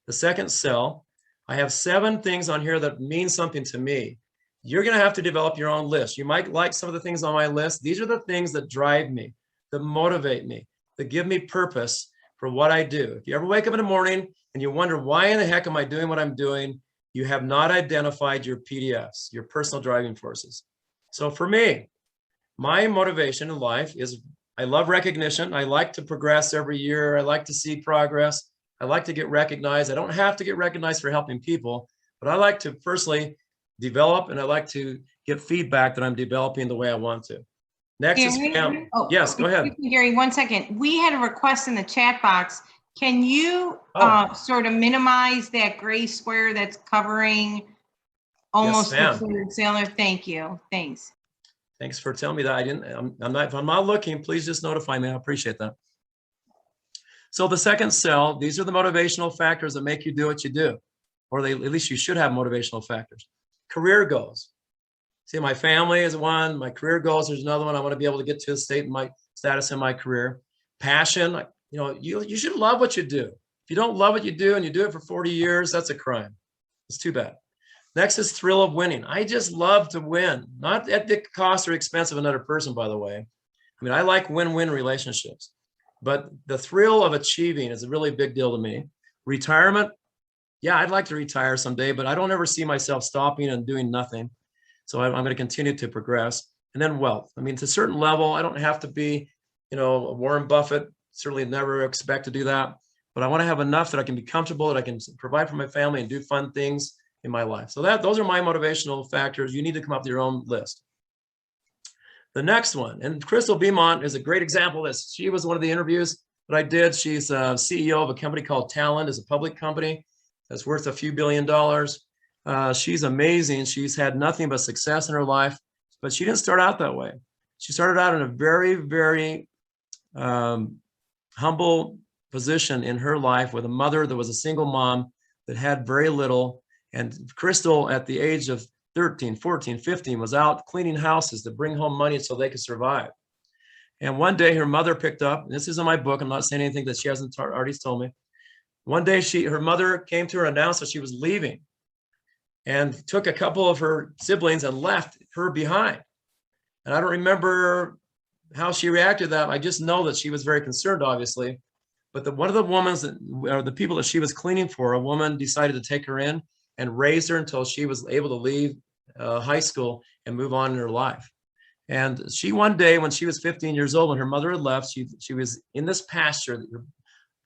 the second cell, I have 7 things on here that mean something to me. You're going to have to develop your own list. You might like some of the things on my list. These are the things that drive me, that motivate me, that give me purpose for what I do. If you ever wake up in the morning and you wonder, why in the heck am I doing what I'm doing? You have not identified your PDFs, your personal driving forces. So for me, my motivation in life is, I love recognition. I like to progress every year. I like to see progress. I like to get recognized. I don't have to get recognized for helping people, but I like to personally develop, and I like to get feedback that I'm developing the way I want to. Next is family. Oh, yes, go ahead. Gary, 1 second. We had a request in the chat box. Can you sort of minimize that gray square that's covering almost the third cylinder? Thank you. Thanks. Thanks for telling me that. If I'm not looking, please just notify me. I appreciate that. So the second cell, these are the motivational factors that make you do what you do, or at least you should have motivational factors. Career goals. See, my family is one, my career goals, there's another one. I want to be able to get to a state in my status in my career. Passion, you should love what you do. If you don't love what you do and you do it for 40 years, that's a crime. It's too bad. Next is thrill of winning. I just love to win, not at the cost or expense of another person, by the way. I mean, I like win-win relationships, but the thrill of achieving is a really big deal to me. Retirement, yeah, I'd like to retire someday, but I don't ever see myself stopping and doing nothing. So I'm going to continue to progress. And then wealth. I mean, to a certain level, I don't have to be, Warren Buffett. Certainly never expect to do that. But I want to have enough that I can be comfortable, that I can provide for my family and do fun things in my life. So those are my motivational factors. You need to come up with your own list. The next one, and Crystal Beemont is a great example of this. She was one of the interviews that I did. She's a CEO of a company called Talent. It's a public company that's worth a few $1 billion. She's amazing. She's had nothing but success in her life, but she didn't start out that way. She started out in a very, very humble position in her life with a mother that was a single mom that had very little. And Crystal, at the age of 13, 14, 15, was out cleaning houses to bring home money so they could survive. And one day her mother picked up, and this is in my book, I'm not saying anything that she hasn't already told me. One day her mother came to her and announced that she was leaving, and took a couple of her siblings and left her behind. And I don't remember how she reacted to that. I just know that she was very concerned, obviously. But one of the the people that she was cleaning for, a woman decided to take her in and raise her until she was able to leave high school and move on in her life. And she, one day when she was 15 years old, when her mother had left, she was in this pasture.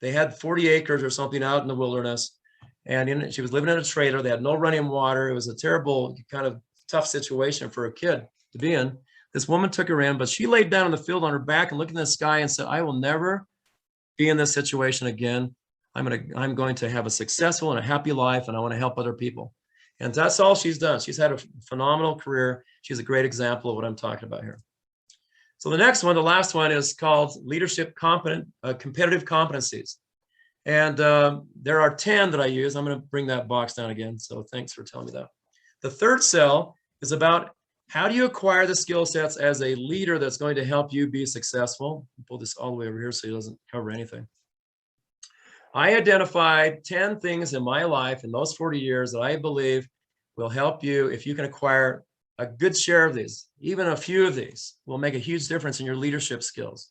They had 40 acres or something out in the wilderness. And she was living in a trailer. They had no running water. It was a terrible, kind of tough situation for a kid to be in. This woman took her in, but she laid down in the field on her back and looked in the sky and said, I will never be in this situation again. I'm going to have a successful and a happy life, and I want to help other people. And that's all she's done. She's had a phenomenal career. She's a great example of what I'm talking about here. So the next one, the last one, is called leadership competitive competencies. And there are 10 that I use. I'm going to bring that box down again. So thanks for telling me that. The third cell is about how do you acquire the skill sets as a leader that's going to help you be successful. Pull this all the way over here so it doesn't cover anything. I identified 10 things in my life in those 40 years that I believe will help you. If you can acquire a good share of these, even a few of these will make a huge difference in your leadership skills.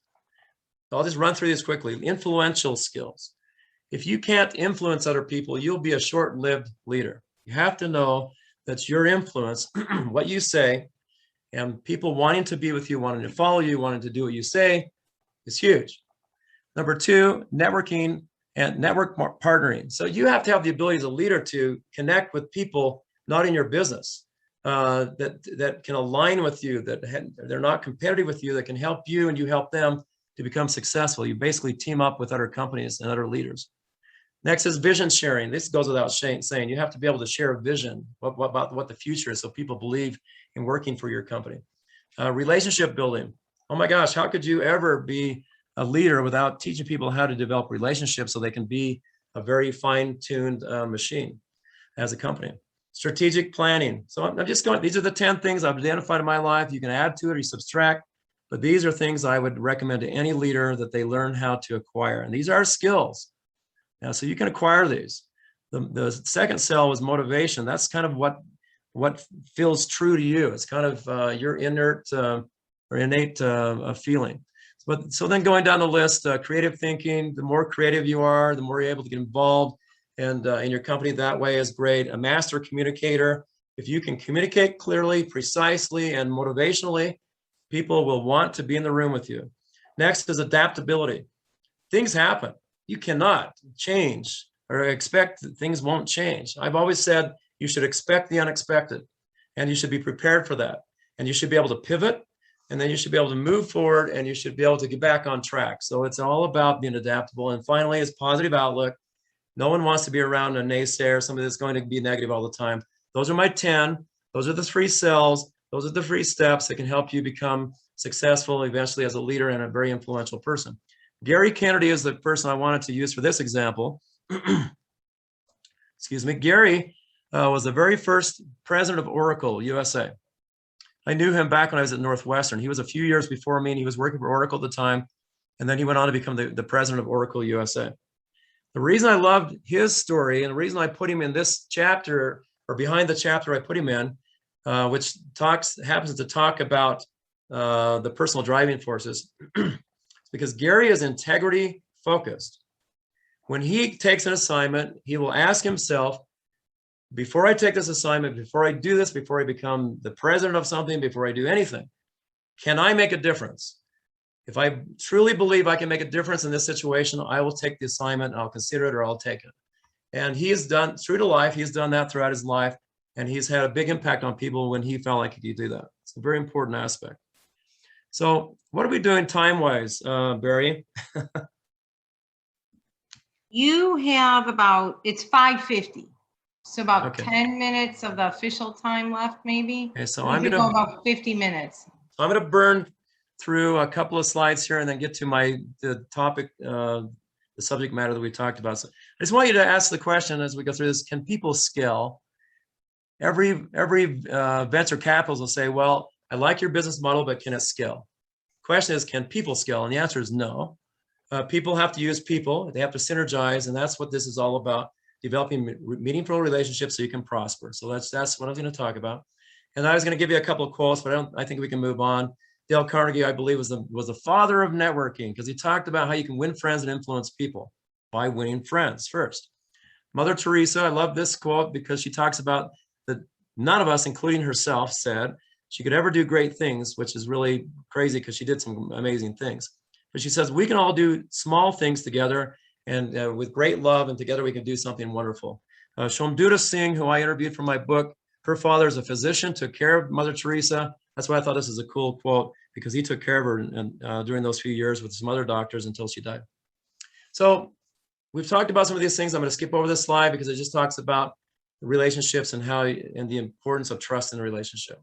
So I'll just run through these quickly. Influential skills. If you can't influence other people, you'll be a short-lived leader. You have to know that your influence, what you say, And people wanting to be with you, wanting to follow you, wanting to do what you say is huge. Number two, networking and network partnering. So you have to have the ability as a leader to connect with people not in your business, that can align with you, that they're not competitive with you, that can help you and you help them to become successful. You basically team up with other companies and other leaders. Next is vision sharing. This goes without saying. You have to be able to share a vision about what the future is, so people believe in working for your company. Relationship building. Oh my gosh, how could you ever be a leader without teaching people how to develop relationships so they can be a very fine-tuned machine as a company? Strategic planning. So I'm just going, these are the 10 things I've identified in my life. You can add to it or you subtract, but these are things I would recommend to any leader that they learn how to acquire. And these are skills. Now, so you can acquire these. The second cell was motivation. That's kind of what feels true to you. It's kind of your innate feeling. But so then going down the list, creative thinking, the more creative you are, the more you're able to get involved and in your company that way is great. A master communicator. If you can communicate clearly, precisely, and motivationally, people will want to be in the room with you. Next is adaptability. Things happen. You cannot change or expect that things won't change. I've always said you should expect the unexpected and you should be prepared for that. And you should be able to pivot and then you should be able to move forward and you should be able to get back on track. So it's all about being adaptable. And finally, is positive outlook. No one wants to be around a naysayer, somebody that's going to be negative all the time. Those are my 10. Those are the 3 cells. Those are the 3 steps that can help you become successful eventually as a leader and a very influential person. Gary Kennedy is the person I wanted to use for this example. Excuse me. Gary was the very first president of Oracle USA. I knew him back when I was at Northwestern. He was a few years before me and he was working for Oracle at the time. And then he went on to become the president of Oracle USA. The reason I loved his story and the reason I put him in this chapter or behind the chapter I put him in, which happens to talk about the personal driving forces, because Gary is integrity focused. When he takes an assignment, he will ask himself, before I take this assignment, before I do this, before I become the president of something, before I do anything, can I make a difference? If I truly believe I can make a difference in this situation, I will take the assignment, I'll consider it, or I'll take it. And he has done, through to life, he's done that throughout his life, and he's had a big impact on people when he felt like he could do that. It's a very important aspect. So what are we doing time-wise, Barry? You have about, it's 5:50. So about Okay. 10 minutes of the official time left, maybe. Okay, so I'm gonna go about 50 minutes. I'm going to burn through a couple of slides here and then get to the topic, the subject matter that we talked about. So I just want you to ask the question as we go through this: can people scale? Every venture capitalist will say, well, I like your business model, but can it scale? Question is, can people scale? And the answer is no. People have to use people. They have to synergize, and that's what this is all about: developing meaningful relationships so you can prosper. So that's what I was going to talk about. And I was going to give you a couple of quotes, but I think we can move on. Dale Carnegie, I believe, was the father of networking, because he talked about how you can win friends and influence people by winning friends first. Mother Teresa, I love this quote because she talks about that none of us, including herself, said she could ever do great things, which is really crazy because she did some amazing things. But she says we can all do small things together and with great love, and together we can do something wonderful. Shomduta Singh, who I interviewed for my book, her father is a physician, took care of Mother Teresa. That's why I thought this is a cool quote, because he took care of her and during those few years with some other doctors until she died. So we've talked about some of these things. I'm going to skip over this slide because it just talks about relationships and the importance of trust in a relationship.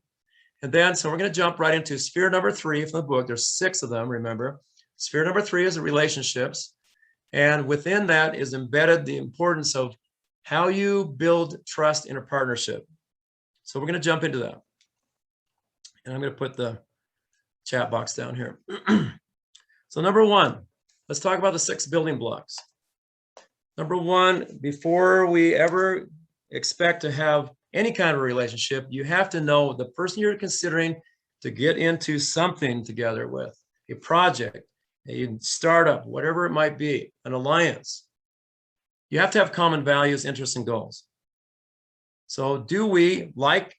And then, so we're going to jump right into sphere number 3 from the book. There's 6 of them, remember. Sphere number 3 is the relationships. And within that is embedded the importance of how you build trust in a partnership. So we're going to jump into that. And I'm going to put the chat box down here. So number 1, let's talk about the 6 building blocks. Number 1, before we ever expect to have any kind of relationship, you have to know the person you're considering to get into something together with, a project, a startup, whatever it might be, an alliance. You have to have common values, interests, and goals. So do we like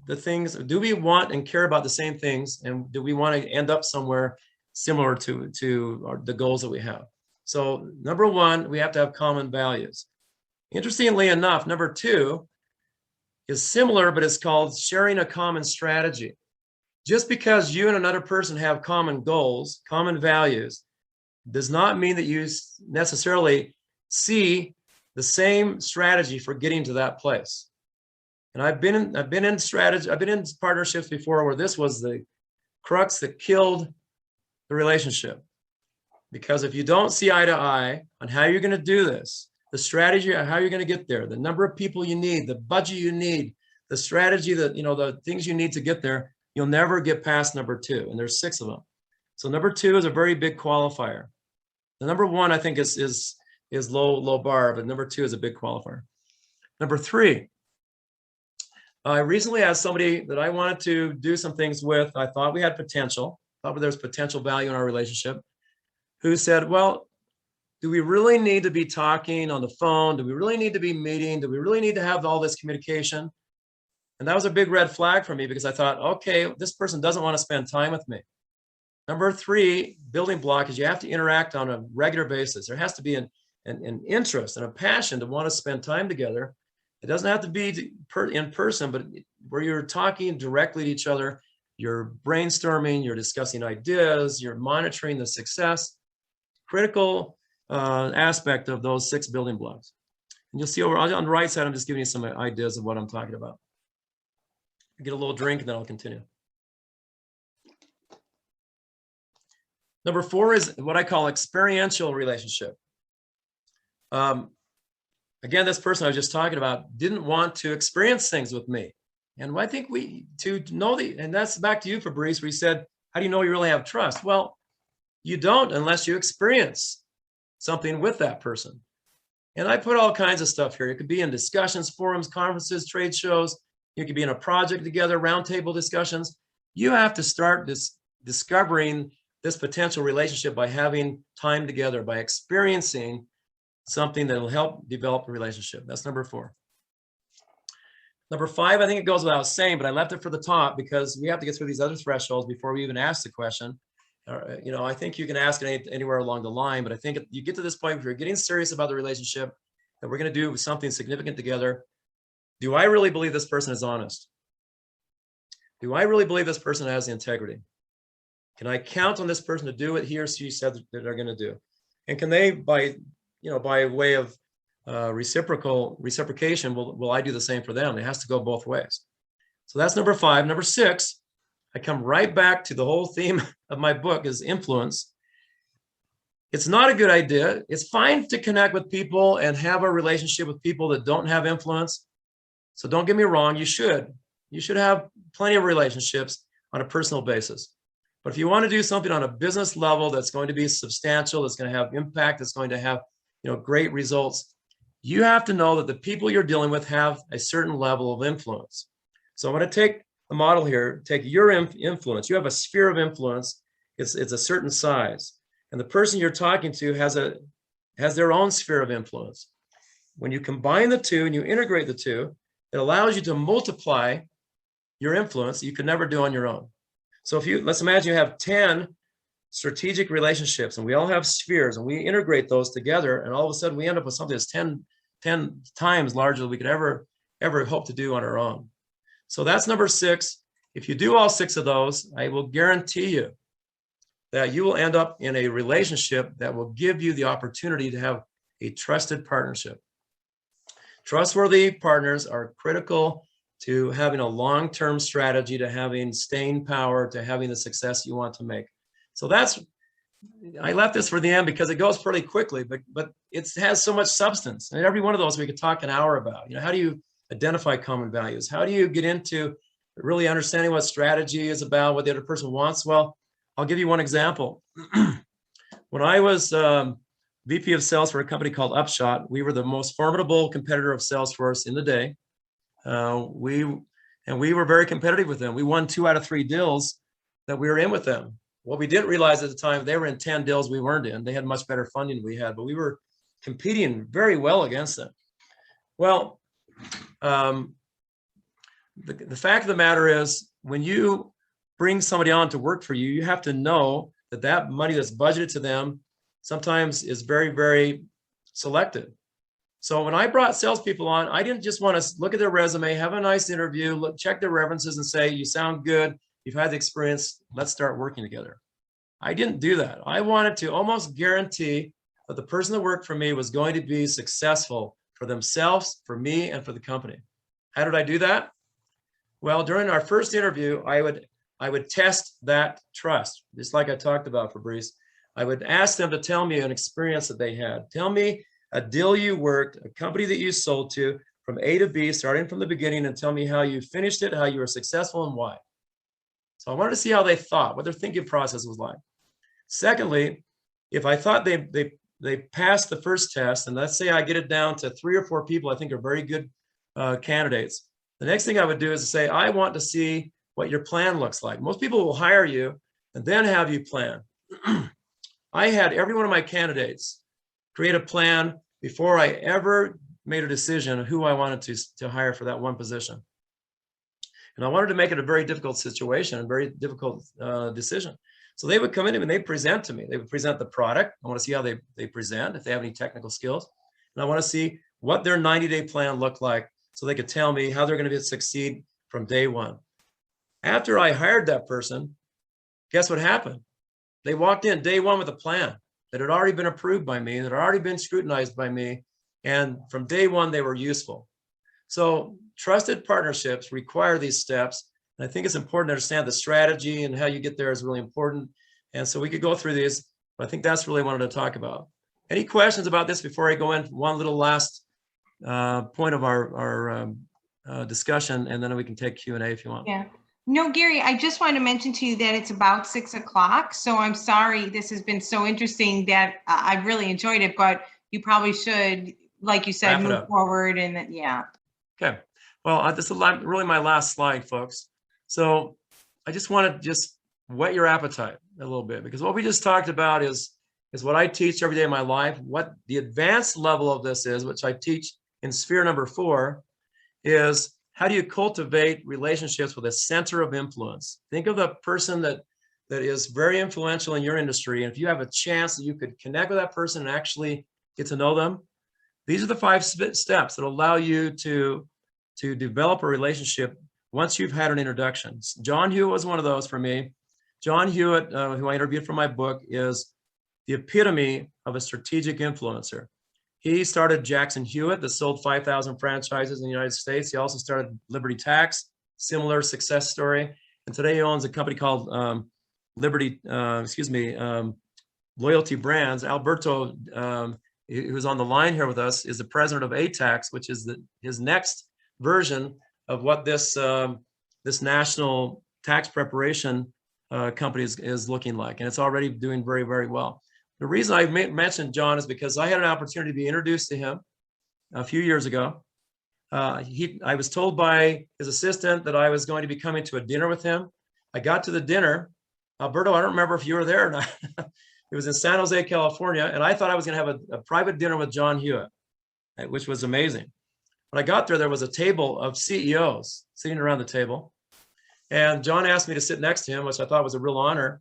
the things, do we want and care about the same things? And do we want to end up somewhere similar to the goals that we have? So number one, we have to have common values. Interestingly enough, number two is similar, but it's called sharing a common strategy. Just because you and another person have common goals, common values, does not mean that you necessarily see the same strategy for getting to that place. And I've been in partnerships before where this was the crux that killed the relationship. Because if you don't see eye to eye on how you're going to do this, the strategy on how you're going to get there, the number of people you need, the budget you need, the strategy that, the things you need to get there, you'll never get past number two. And there's 6 of them. So number 2 is a very big qualifier. The number 1, I think, is low bar, but number 2 is a big qualifier. Number 3, I recently asked somebody that I wanted to do some things with. I thought we had potential, thought there was potential value in our relationship, who said, well, do we really need to be talking on the phone? Do we really need to be meeting? Do we really need to have all this communication? And that was a big red flag for me, because I thought, okay, this person doesn't want to spend time with me. Number 3 building block is you have to interact on a regular basis. There has to be an interest and a passion to want to spend time together. It doesn't have to be in person, but where you're talking directly to each other, you're brainstorming, you're discussing ideas, you're monitoring the success. Critical aspect of those 6 building blocks. And you'll see over on the right side, I'm just giving you some ideas of what I'm talking about. I'll get a little drink and then I'll continue. Number 4 is what I call experiential relationship. Again, this person I was just talking about didn't want to experience things with me. And I think to know and that's back to you, Fabrice, where you said, how do you know you really have trust? Well, you don't unless you experience something with that person. And I put all kinds of stuff here. It could be in discussions, forums, conferences, trade shows. You could be in a project together, roundtable discussions. You have to start discovering this potential relationship by having time together, by experiencing something that will help develop a relationship. That's number 4. Number 5, I think it goes without saying, but I left it for the top because we have to get through these other thresholds before we even ask the question. I think you can ask it anywhere along the line, but I think you get to this point, if you're getting serious about the relationship, that we're going to do something significant together. Do I really believe this person is honest? Do I really believe this person has integrity? Can I count on this person to do what he or she said that they're going to do? And can they, by way of reciprocation, will I do the same for them? It has to go both ways. So that's number 5. Number 6, I come right back to the whole theme of my book is influence. It's not a good idea. It's fine to connect with people and have a relationship with people that don't have influence. So don't get me wrong, you should have plenty of relationships on a personal basis. But if you want to do something on a business level that's going to be substantial, that's going to have impact, that's going to have great results, you have to know that the people you're dealing with have a certain level of influence. So I'm going to take a model here, take your influence. You have a sphere of influence. It's a certain size. And the person you're talking to has their own sphere of influence. When you combine the two and you integrate the two, it allows you to multiply your influence that you could never do on your own. So let's imagine you have 10 strategic relationships and we all have spheres and we integrate those together, and all of a sudden we end up with something that's 10 times larger than we could ever hope to do on our own. So that's number 6. If you do all 6 of those, I will guarantee you that you will end up in a relationship that will give you the opportunity to have a trusted partnership. Trustworthy partners are critical to having a long-term strategy, to having staying power, to having the success you want to make. So I left this for the end because it goes pretty quickly, but it has so much substance. And every one of those we could talk an hour about. How do you identify common values? How do you get into really understanding what strategy is about, what the other person wants? Well, I'll give you one example. When I was VP of sales for a company called Upshot, we were the most formidable competitor of Salesforce in the day. We were very competitive with them. We won 2 out of 3 deals that we were in with them. What we didn't realize at the time, they were in 10 deals we weren't in. They had much better funding than we had, but we were competing very well against them. Well, the fact of the matter is, when you bring somebody on to work for you, you have to know that that money that's budgeted to them sometimes is very, very selective. So when I brought salespeople on, I didn't just want to look at their resume, have a nice interview, check their references and say, you sound good, you've had the experience, let's start working together. I didn't do that. I wanted to almost guarantee that the person that worked for me was going to be successful for themselves, for me, and for the company. How did I do that? Well, during our first interview, I would test that trust, just like I talked about, Fabrice. I would ask them to tell me an experience that they had. Tell me a deal you worked, a company that you sold to from A to B, starting from the beginning, and tell me how you finished it, how you were successful, and why. So I wanted to see how they thought, what their thinking process was like. Secondly, if I thought they passed the first test, and let's say I get it down to 3 or 4 people I think are very good candidates, the next thing I would do is to say, I want to see what your plan looks like. Most people will hire you and then have you plan. I had every one of my candidates create a plan before I ever made a decision of who I wanted to hire for that one position. And I wanted to make it a very difficult situation, a very difficult decision. So they would come in and they'd present to me. They would present the product. I want to see how they present, if they have any technical skills. And I want to see what their 90-day plan looked like so they could tell me how they're going to succeed from day one. After I hired that person, guess what happened? They walked in day one with a plan that had already been approved by me, that had already been scrutinized by me. And from day one, they were useful. So trusted partnerships require these steps. And I think it's important to understand the strategy and how you get there is really important. And so we could go through these, but I think that's really what I wanted to talk about. Any questions about this before I go in one little last point of our discussion, and then we can take Q&A if you want. Yeah. No, Gary, I just wanted to mention to you that it's about 6 o'clock. So I'm sorry, this has been so interesting that I've really enjoyed it, but you probably should, like you said, move forward and then, yeah. Okay. Well, this is really my last slide, folks. So I just want to whet your appetite a little bit, because what we just talked about is what I teach every day of my life. What the advanced level of this is, which I teach in sphere number 4, is how do you cultivate relationships with a center of influence? Think of the person that is very influential in your industry. And if you have a chance that you could connect with that person and actually get to know them, these are the 5 steps that allow you to develop a relationship once you've had an introduction. John Hewitt was one of those for me. John Hewitt, who I interviewed for my book, is the epitome of a strategic influencer. He started Jackson Hewitt that sold 5,000 franchises in the United States. He also started Liberty Tax, similar success story. And today he owns a company called Loyalty Brands. Alberto, who's on the line here with us, is the president of Atax, which is his next version of what this national tax preparation company is looking like. And it's already doing very, very well. The reason I mentioned John is because I had an opportunity to be introduced to him a few years ago. I was told by his assistant that I was going to be coming to a dinner with him. I got to the dinner. Alberto, I don't remember if you were there or not. It was in San Jose, California, and I thought I was going to have a private dinner with John Hewitt, which was amazing. When I got there was a table of CEOs sitting around the table, and John asked me to sit next to him, which I thought was a real honor.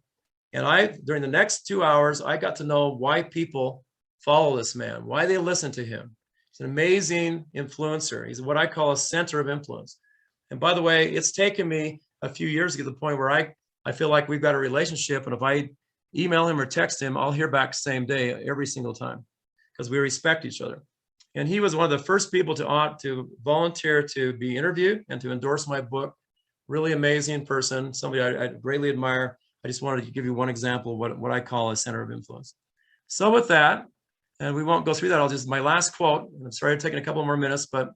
And during the next 2 hours, I got to know why people follow this man, why they listen to him. He's an amazing influencer. He's what I call a center of influence. And by the way, it's taken me a few years to get to the point where I feel like we've got a relationship. And if I email him or text him, I'll hear back the same day every single time, because we respect each other. And he was one of the first people to volunteer to be interviewed and to endorse my book. Really amazing person, somebody I greatly admire. I just wanted to give you one example of what I call a center of influence. So with that, and we won't go through that, my last quote, and I'm sorry I'm taking a couple more minutes, but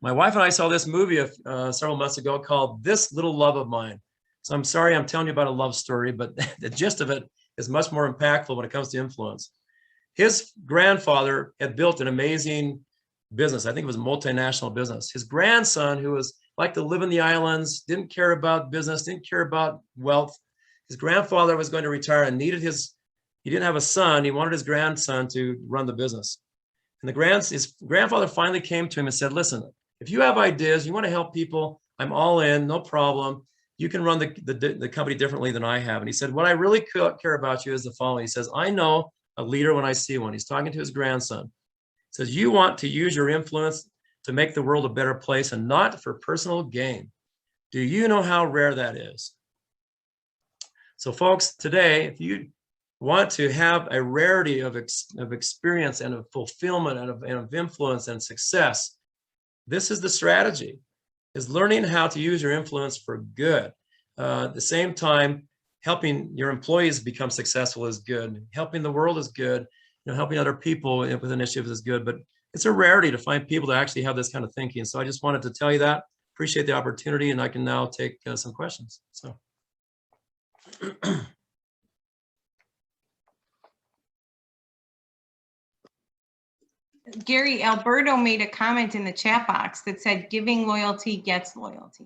my wife and I saw this movie several months ago called This Little Love of Mine. So I'm sorry I'm telling you about a love story, but the gist of it is much more impactful when it comes to influence. His grandfather had built an amazing business. I think it was a multinational business. His grandson, who was liked to live in the islands, didn't care about business, didn't care about wealth. His grandfather was going to retire and he didn't have a son. He wanted his grandson to run the business. And his grandfather finally came to him and said, listen, If you have ideas, you want to help people, I'm all in, no problem. You can run the company differently than I have. And he said, what I really care about you is the following. He says, I know a leader when I see one. He's talking to his grandson. He says, you want to use your influence to make the world a better place and not for personal gain. Do you know how rare that is? So folks, today, if you want to have a rarity of experience and of fulfillment and of influence and success, this is the strategy, is learning how to use your influence for good. At the same time, helping your employees become successful is good. Helping the world is good. You know, helping other people with initiatives is good, but it's a rarity to find people to actually have this kind of thinking. So I just wanted to tell you that. Appreciate the opportunity, and I can now take some questions. So. Gary, Alberto made a comment in the chat box that said, giving loyalty gets loyalty.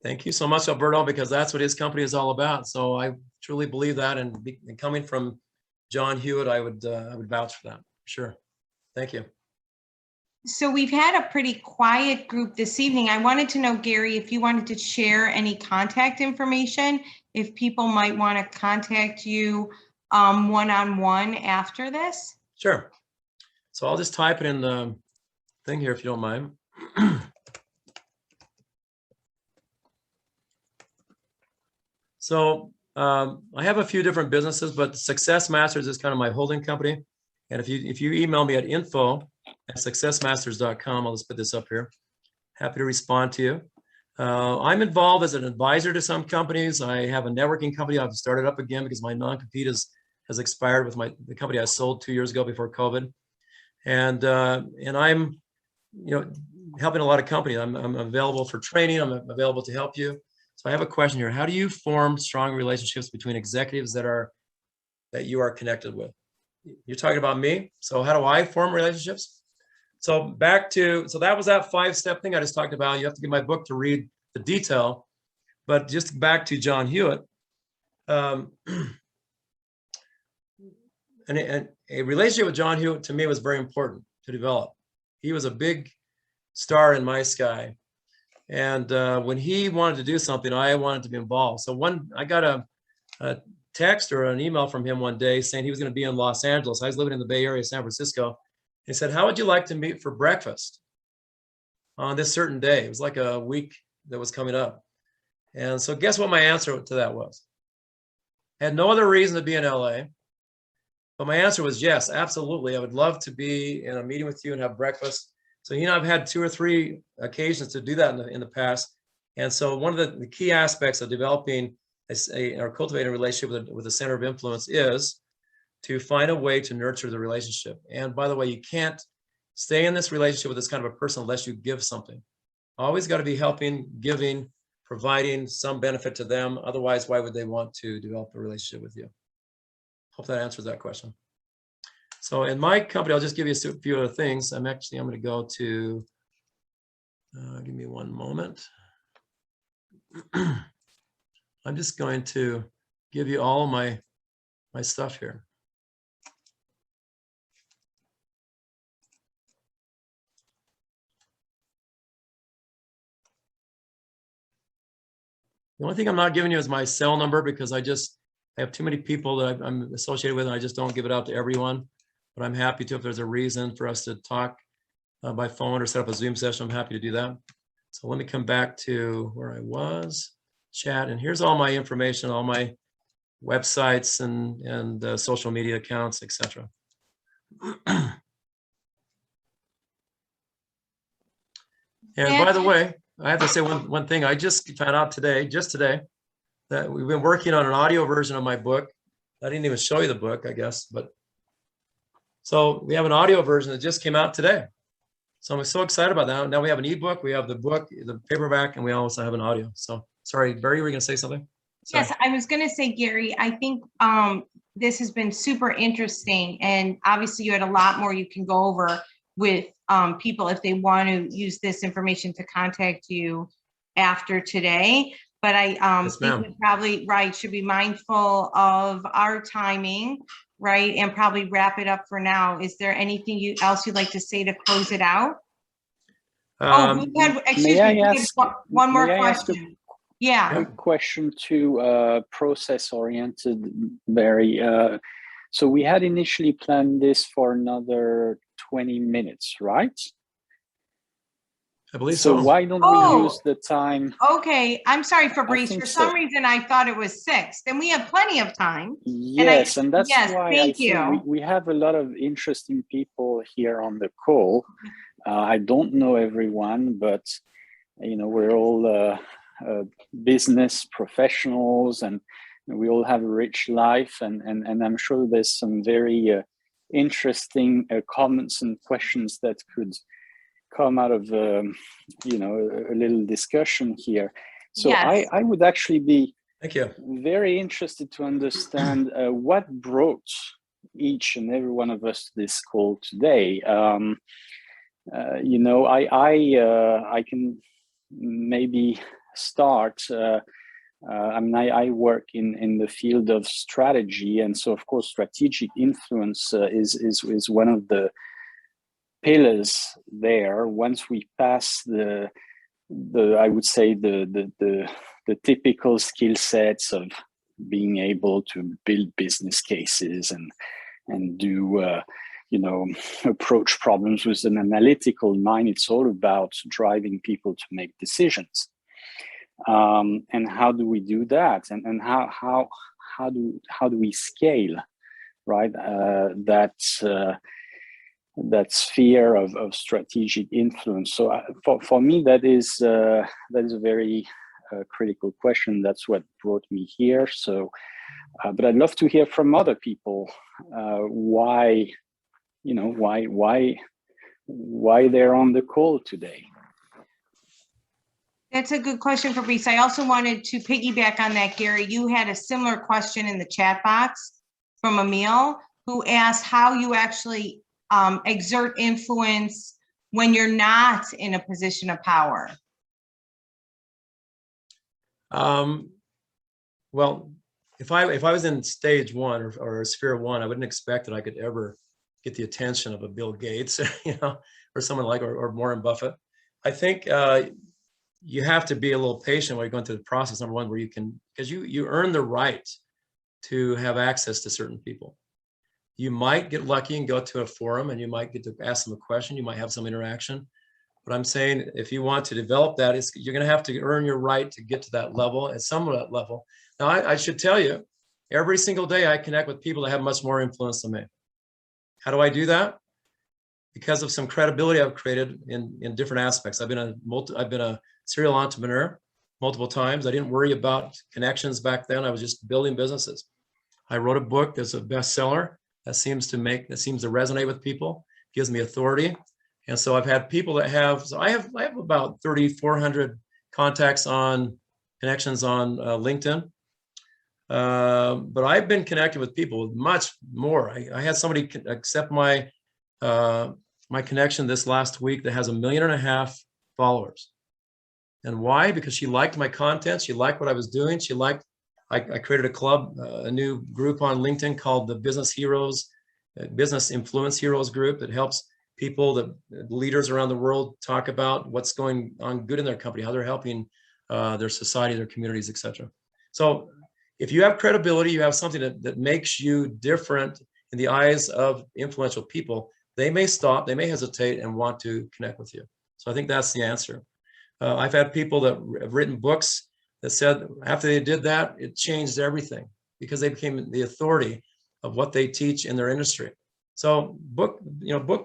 Thank you so much, Alberto, because that's what his company is all about. So I truly believe that, and coming from John Hewitt, I would vouch for that. Sure. Thank you. So we've had a pretty quiet group this evening. I wanted to know, Gary, if you wanted to share any contact information, if people might want to contact you one-on-one after this. Sure. So I'll just type it in the thing here, if you don't mind. So I have a few different businesses, but Success Masters is kind of my holding company. And if you email me at info@successmasters.com, I'll just put this up here. Happy to respond to you. I'm involved as an advisor to some companies. I have a networking company I've started up again because my non-compete has expired with the company I sold 2 years ago before COVID. And I'm, helping a lot of companies. I'm available for training. I'm available to help you. So I have a question here. How do you form strong relationships between executives that you are connected with? You're talking about me. So how do I form relationships? So that was that 5-step thing I just talked about. You have to get my book to read the detail, but just back to John Hewitt. And a relationship with John Hewitt to me was very important to develop. He was a big star in my sky. And when he wanted to do something, I wanted to be involved. So I got a text or an email from him one day saying he was going to be in Los Angeles. I was living in the Bay Area, San Francisco. He said, how would you like to meet for breakfast on this certain day? It was like a week that was coming up. And so guess what my answer to that was? I had no other reason to be in LA, but my answer was yes, absolutely. I would love to be in a meeting with you and have breakfast. So, I've had 2 or 3 occasions to do that in the past. And so one of the key aspects of developing or cultivating a relationship with a center of influence is to find a way to nurture the relationship. And by the way, you can't stay in this relationship with this kind of a person unless you give something. Always got to be helping, giving, providing some benefit to them. Otherwise, why would they want to develop a relationship with you? Hope that answers that question. So in my company, I'll just give you a few other things. I'm going to go to, give me one moment. I'm just going to give you all my stuff here. The only thing I'm not giving you is my cell number because I have too many people that I'm associated with and I just don't give it out to everyone. But I'm happy to, if there's a reason for us to talk by phone or set up a Zoom session, I'm happy to do that. So let me come back to where I was, chat, and here's all my information, all my websites and social media accounts, etc. And by the way, I have to say one thing. I just found out just today, that we've been working on an audio version of my book. I didn't even show you the book, I guess, but so we have an audio version that just came out today. So I'm so excited about that. Now we have an ebook, we have the book, the paperback, and we also have an audio. So sorry, Barry, were you going to say something? Sorry. Yes, I was going to say, Gary, I think this has been super interesting. And obviously you had a lot more you can go over with people if they want to use this information to contact you after today. But I think we probably, should be mindful of our timing, right? And probably wrap it up for now. Is there anything else you'd like to say to close it out? We had, excuse May me, I we had ask? one more May I ask a question. Yeah. quick question to process-oriented, Barry? So we had initially planned this for another 20 minutes, right? I believe So so. why don't Oh. we use the time? Okay, I'm sorry, Fabrice. think For some so. reason, I thought it was 6. Then we have plenty of time. Yes, and that's yes, why I thank think you. we have a lot of interesting people here on the call. I don't know everyone, but we're all business professionals, and we all have a rich life, and I'm sure there's some very interesting comments and questions that could come out of a little discussion here. So Yes. I would actually be Thank you. very interested to understand what brought each and every one of us to this call today. I can maybe start. I work in the field of strategy, and so of course strategic influence is one of the pillars there. Once we pass the I would say the typical skill sets of being able to build business cases and do approach problems with an analytical mind. It's all about driving people to make decisions. And how do we do that? And how do we scale, right? That sphere of strategic influence. So for me, that is a very critical question. That's what brought me here. So, but I'd love to hear from other people why they're on the call today. That's a good question, Fabrice. I also wanted to piggyback on that, Gary. You had a similar question in the chat box from Emil, who asked how you actually exert influence when you're not in a position of power. Well, if I was in stage 1 or sphere 1, I wouldn't expect that I could ever get the attention of a Bill Gates, or someone like, or Warren Buffett. I think you have to be a little patient while you're going through the process. Number one, where you can, because you earn the right to have access to certain people. You might get lucky and go to a forum, and you might get to ask them a question. You might have some interaction. But I'm saying, if you want to develop that, you're going to have to earn your right to get to that level, at some of that level. Now, I should tell you, every single day I connect with people that have much more influence than me. How do I do that? Because of some credibility I've created in different aspects. I've been a serial entrepreneur multiple times. I didn't worry about connections back then. I was just building businesses. I wrote a book that's a bestseller that seems to resonate with people, gives me authority. And so I've had people that I have about 3,400 connections on LinkedIn. But I've been connected with people much more. I had somebody accept my connection this last week that has 1.5 million followers. And why? Because she liked my content. She liked what I was doing. I created a club, a new group on LinkedIn called the Business Influence Heroes group, that helps people, the leaders around the world, talk about what's going on good in their company, how they're helping their society, their communities, etc. So if you have credibility, you have something that makes you different in the eyes of influential people, they may stop, they may hesitate and want to connect with you. So I think that's the answer. I've had people that have written books that said after they did that, it changed everything, because they became the authority of what they teach in their industry. So book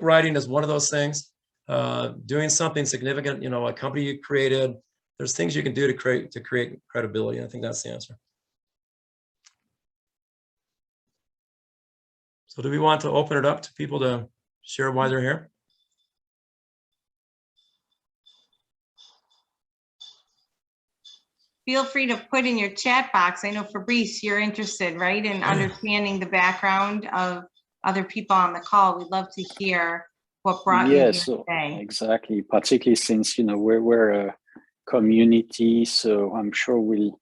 writing is one of those things. Doing something significant, a company you created, there's things you can do to create credibility. I think that's the answer. So do we want to open it up to people to share why they're here? Feel free to put in your chat box. I know, Fabrice, you're interested, right, in understanding the background of other people on the call. We'd love to hear what brought you here today. Exactly, particularly since we're a community, so I'm sure we'll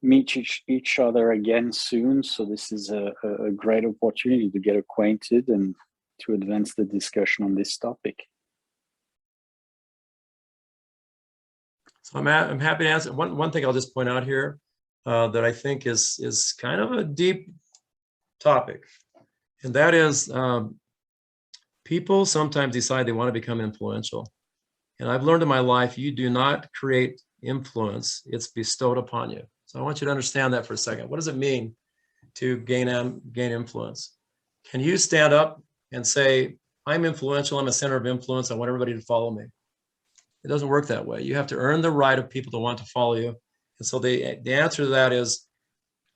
meet each other again soon. So this is a great opportunity to get acquainted and to advance the discussion on this topic. I'm happy to answer. One thing I'll just point out here that I think is kind of a deep topic, and that is people sometimes decide they want to become influential. And I've learned in my life, you do not create influence, it's bestowed upon you. So I want you to understand that for a second. What does it mean to gain influence? Can you stand up and say, I'm influential, I'm a center of influence, I want everybody to follow me? It doesn't work that way. You have to earn the right of people to want to follow you. And so the answer to that is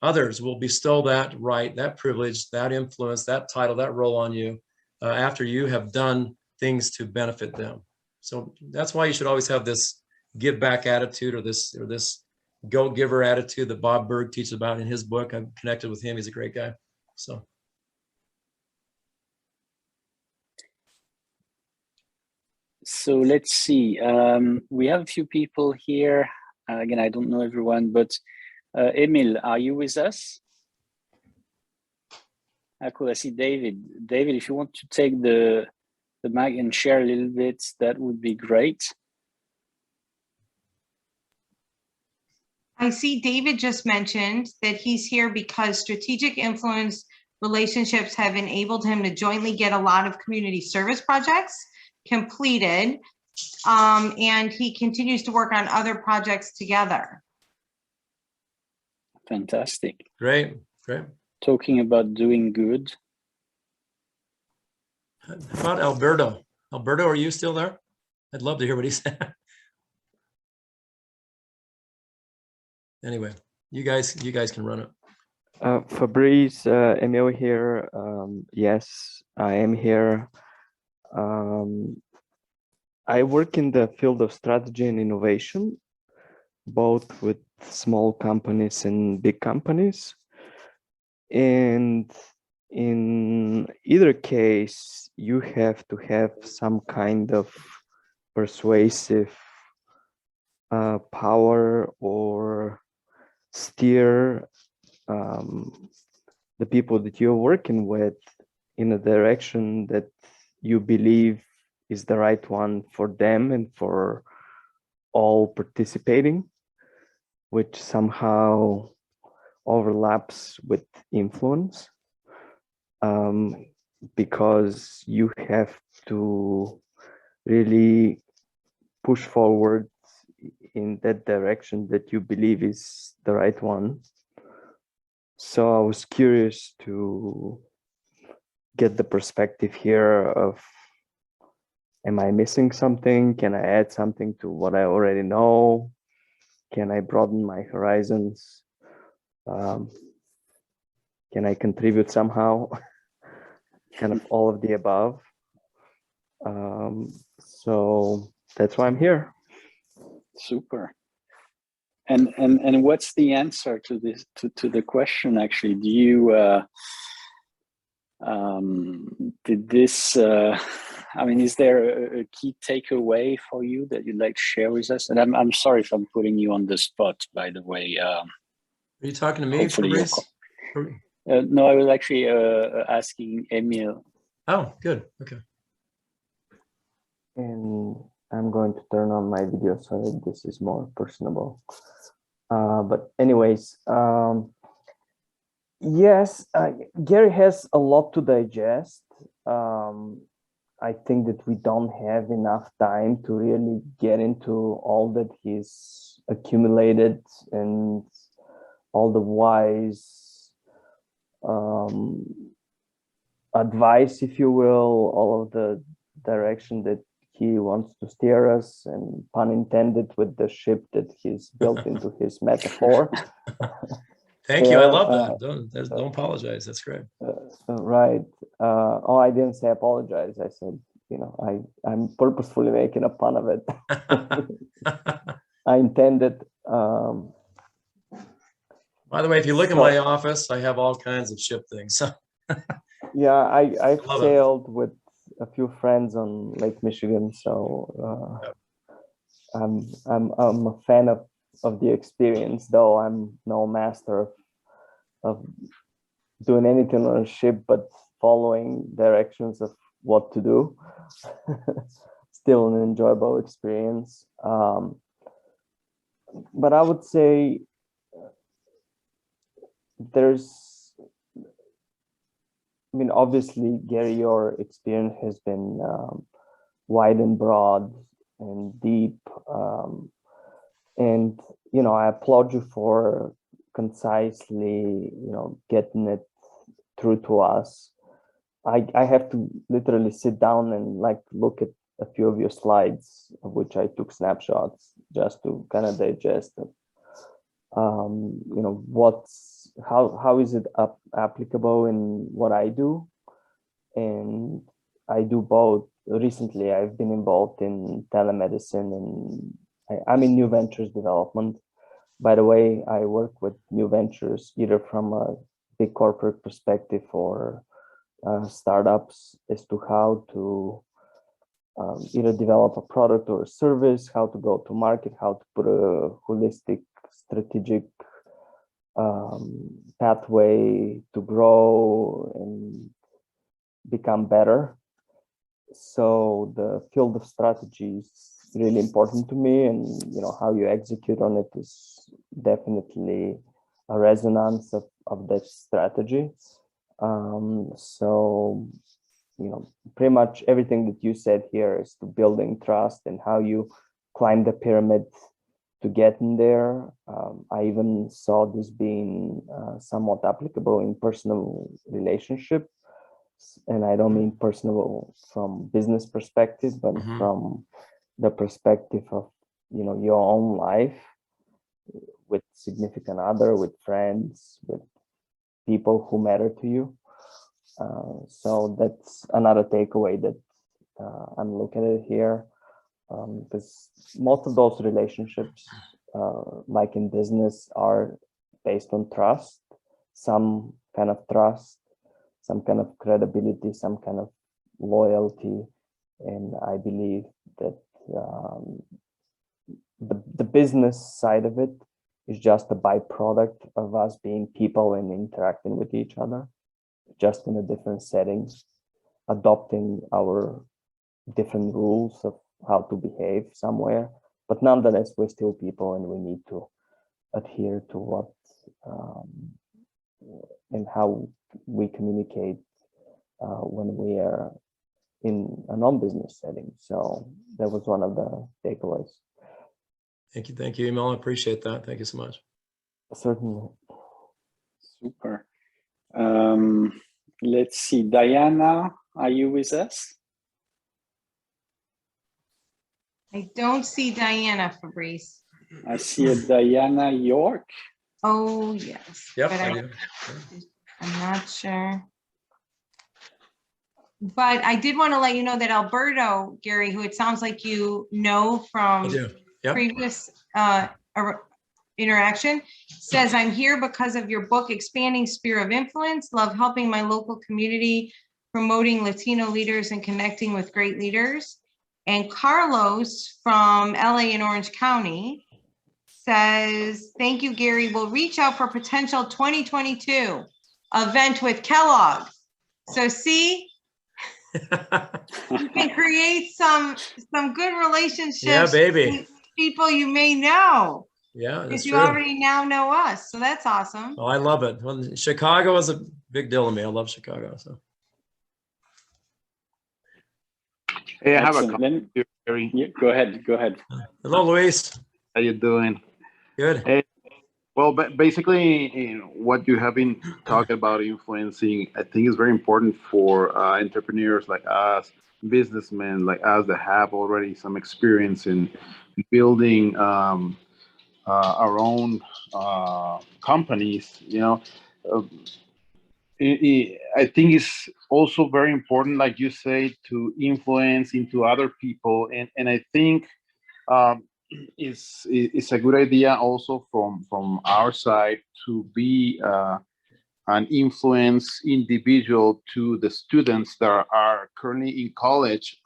others will bestow that right, that privilege, that influence, that title, that role on you after you have done things to benefit them. So that's why you should always have this give back attitude or this go giver attitude that Bob Berg teaches about in his book. I'm connected with him. He's a great guy. So let's see. We have a few people here. Again, I don't know everyone, but Emil, are you with us? Cool. I see David. David, if you want to take the mic and share a little bit, that would be great. I see David just mentioned that he's here because strategic influence relationships have enabled him to jointly get a lot of community service projects completed, and he continues to work on other projects together. Fantastic. Great. Talking about doing good. How about Alberto? Alberto, are you still there? I'd love to hear what he said. Anyway, you guys can run it. Fabrice, Emil here. Yes, I am here. I work in the field of strategy and innovation, both with small companies and big companies. And in either case, you have to have some kind of persuasive power or steer the people that you're working with in a direction that you believe is the right one for them and for all participating, which somehow overlaps with influence, because you have to really push forward in that direction that you believe is the right one. So I was curious to get the perspective here of, am I missing something? Can I add something to what I already know? Can I broaden my horizons? Can I contribute somehow? Kind of all of the above. So that's why I'm here. Super. And what's the answer to this to the question? Actually, do you did this? I mean, is there a key takeaway for you that you'd like to share with us? And I'm sorry if I'm putting you on the spot, by the way. Are you talking to me, Fabrice? No, I was actually asking Emil. Oh, good. Okay. And I'm going to turn on my video so that this is more personable. But anyways, yes, Gary has a lot to digest. I think that we don't have enough time to really get into all that he's accumulated and all the wise advice, if you will, all of the direction that he wants to steer us, and pun intended with the ship that he's built into his metaphor. Thank you. I love that. Don't apologize. That's great. Right. Oh, I didn't say apologize. I said, I'm purposefully making a pun of it. I intended. By the way, if you look in my office, I have all kinds of ship things. Yeah, I've sailed with a few friends on Lake Michigan, so I'm a fan of the experience, though I'm no master of doing anything on a ship but following directions of what to do. Still an enjoyable experience. but I would say there's, I mean, obviously, Gary, your experience has been wide and broad and deep. And, you know, I applaud you for concisely, you know, getting it through to us. I have to literally sit down and like look at a few of your slides, of which I took snapshots just to kind of digest it. You know, how is it applicable in what I do? And I do both. Recently, I've been involved in telemedicine, and I'm in new ventures development. By the way, I work with new ventures either from a big corporate perspective or startups as to how to either develop a product or a service, how to go to market, how to put a holistic strategic pathway to grow and become better. So the field of strategy is really important to me, and you know how you execute on it is definitely a resonance of that strategy. So you know, pretty much everything that you said here is to building trust and how you climb the pyramid to get in there. I even saw this being somewhat applicable in personal relationship. And I don't mean personal from business perspective, but from the perspective of, you know, your own life with significant other, with friends, with people who matter to you. So that's another takeaway that I'm looking at here, because most of those relationships, like in business, are based on trust, some kind of trust, some kind of credibility, some kind of loyalty. And I believe that the business side of it is just a byproduct of us being people and interacting with each other, just in a different settings, adopting our different rules of how to behave somewhere. But nonetheless, we're still people and we need to adhere to what and how we communicate when we are in a non-business setting. So that was one of the takeaways. Thank you, Emil. I appreciate that. Thank you so much. Certainly. Super. Let's see, Diana, are you with us? I don't see Diana, Fabrice. I see a Diana York. Oh, yes. Yep, But I do. I'm not sure. But I did want to let you know that Alberto, Gary, who it sounds like you know I from do. Yep. previous interaction, says, I'm here because of your book, Expanding Sphere of Influence. Love helping my local community, promoting Latino leaders and connecting with great leaders. And Carlos from LA and Orange County says, thank you, Gary. We'll reach out for potential 2022 event with Kellogg. So see, you can create some good relationships. Yeah, baby. With people you may know. Yeah, that's Because you true. already now know us. So that's awesome. Oh, I love it. Well, Chicago is a big deal to me. I love Chicago. So. Hey, I have a Excellent. comment here, Gary. Yeah, go ahead. Hello, Luis. How you doing? Good. Hey, well, basically, what you have been talking about influencing, I think is very important for entrepreneurs like us, businessmen like us that have already some experience in building our own companies. You know, I think it's also very important, like you say, to influence into other people, and I think it's a good idea also from our side to be an influence individual to the students that are currently in college,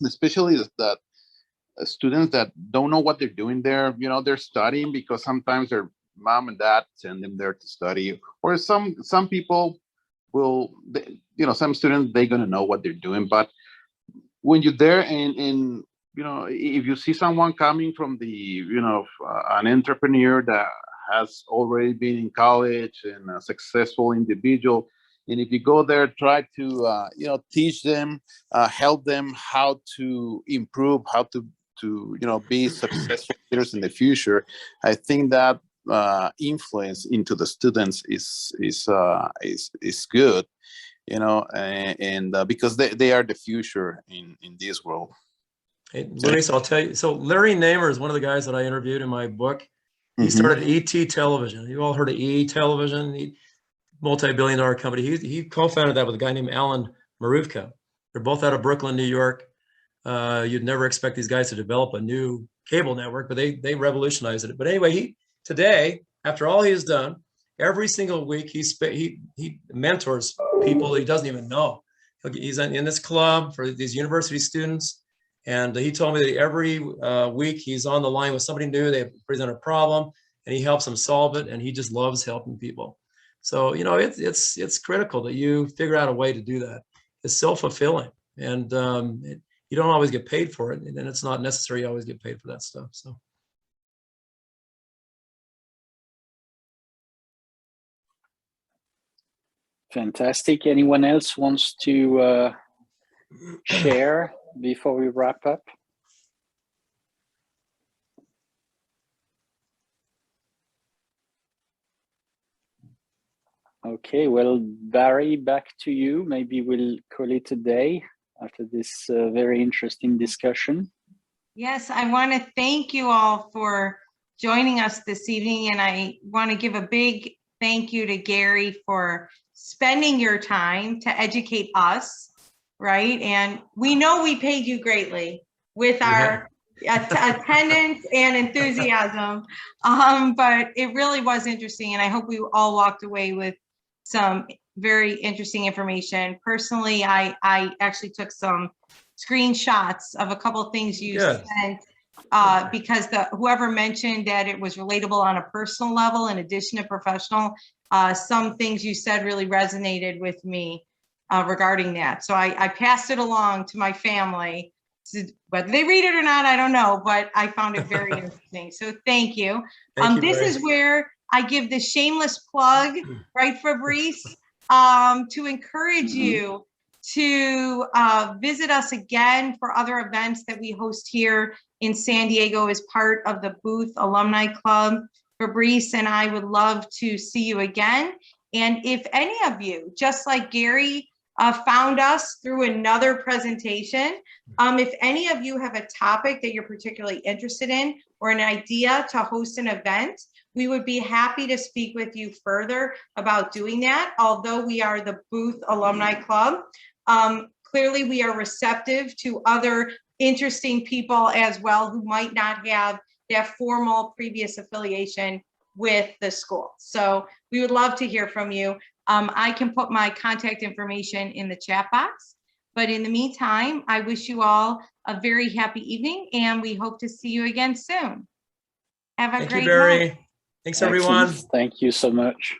especially that students that don't know what they're doing there. You know, they're studying because sometimes their mom and dad send them there to study, or some people will, you know, some students, they're going to know what they're doing, but when you're there and if you see someone coming from the, an entrepreneur that has already been in college and a successful individual, and if you go there, try to, teach them, help them how to improve, how to be successful leaders in the future. I think that influence into the students is good, and because they are the future in this world. Hey, Luis, I'll tell you. So Larry Namer is one of the guys that I interviewed in my book. He started ET Television. You all heard of ET Television? Multi-billion-dollar company. He co-founded that with a guy named Alan Maruvka. They're both out of Brooklyn, New York. You'd never expect these guys to develop a new cable network, but they revolutionized it. But anyway, today, after all he has done, every single week he mentors people he doesn't even know. He's in this club for these university students, and he told me that every week he's on the line with somebody new. They present a problem, and he helps them solve it, and he just loves helping people. So it's critical that you figure out a way to do that. It's self-fulfilling, and you don't always get paid for it, and it's not necessary you always get paid for that stuff. So. Fantastic. Anyone else wants to share before we wrap up? Okay, well, Barry, back to you. Maybe we'll call it a day after this very interesting discussion. Yes, I want to thank you all for joining us this evening, and I want to give a big thank you to Gary for spending your time to educate us, right? And we know we paid you greatly with our attendance and enthusiasm, but it really was interesting, and I hope we all walked away with some very interesting information. Personally, I actually took some screenshots of a couple of things you sent because whoever mentioned that it was relatable on a personal level in addition to professional, some things you said really resonated with me regarding that. So I passed it along to my family. Whether they read it or not, I don't know, but I found it very interesting. So thank you. This is where I give the shameless plug, right, Fabrice, to encourage you to visit us again for other events that we host here in San Diego as part of the Booth Alumni Club. Fabrice and I would love to see you again. And if any of you, just like Gary found us through another presentation, if any of you have a topic that you're particularly interested in or an idea to host an event, we would be happy to speak with you further about doing that. Although we are the Booth Alumni Club, clearly we are receptive to other interesting people as well who might not have that formal previous affiliation with the school. So we would love to hear from you. I can put my contact information in the chat box, but in the meantime, I wish you all a very happy evening, and we hope to see you again soon. Have a great night. Thank you, Barry. Thanks, everyone. Excellent. Thank you so much.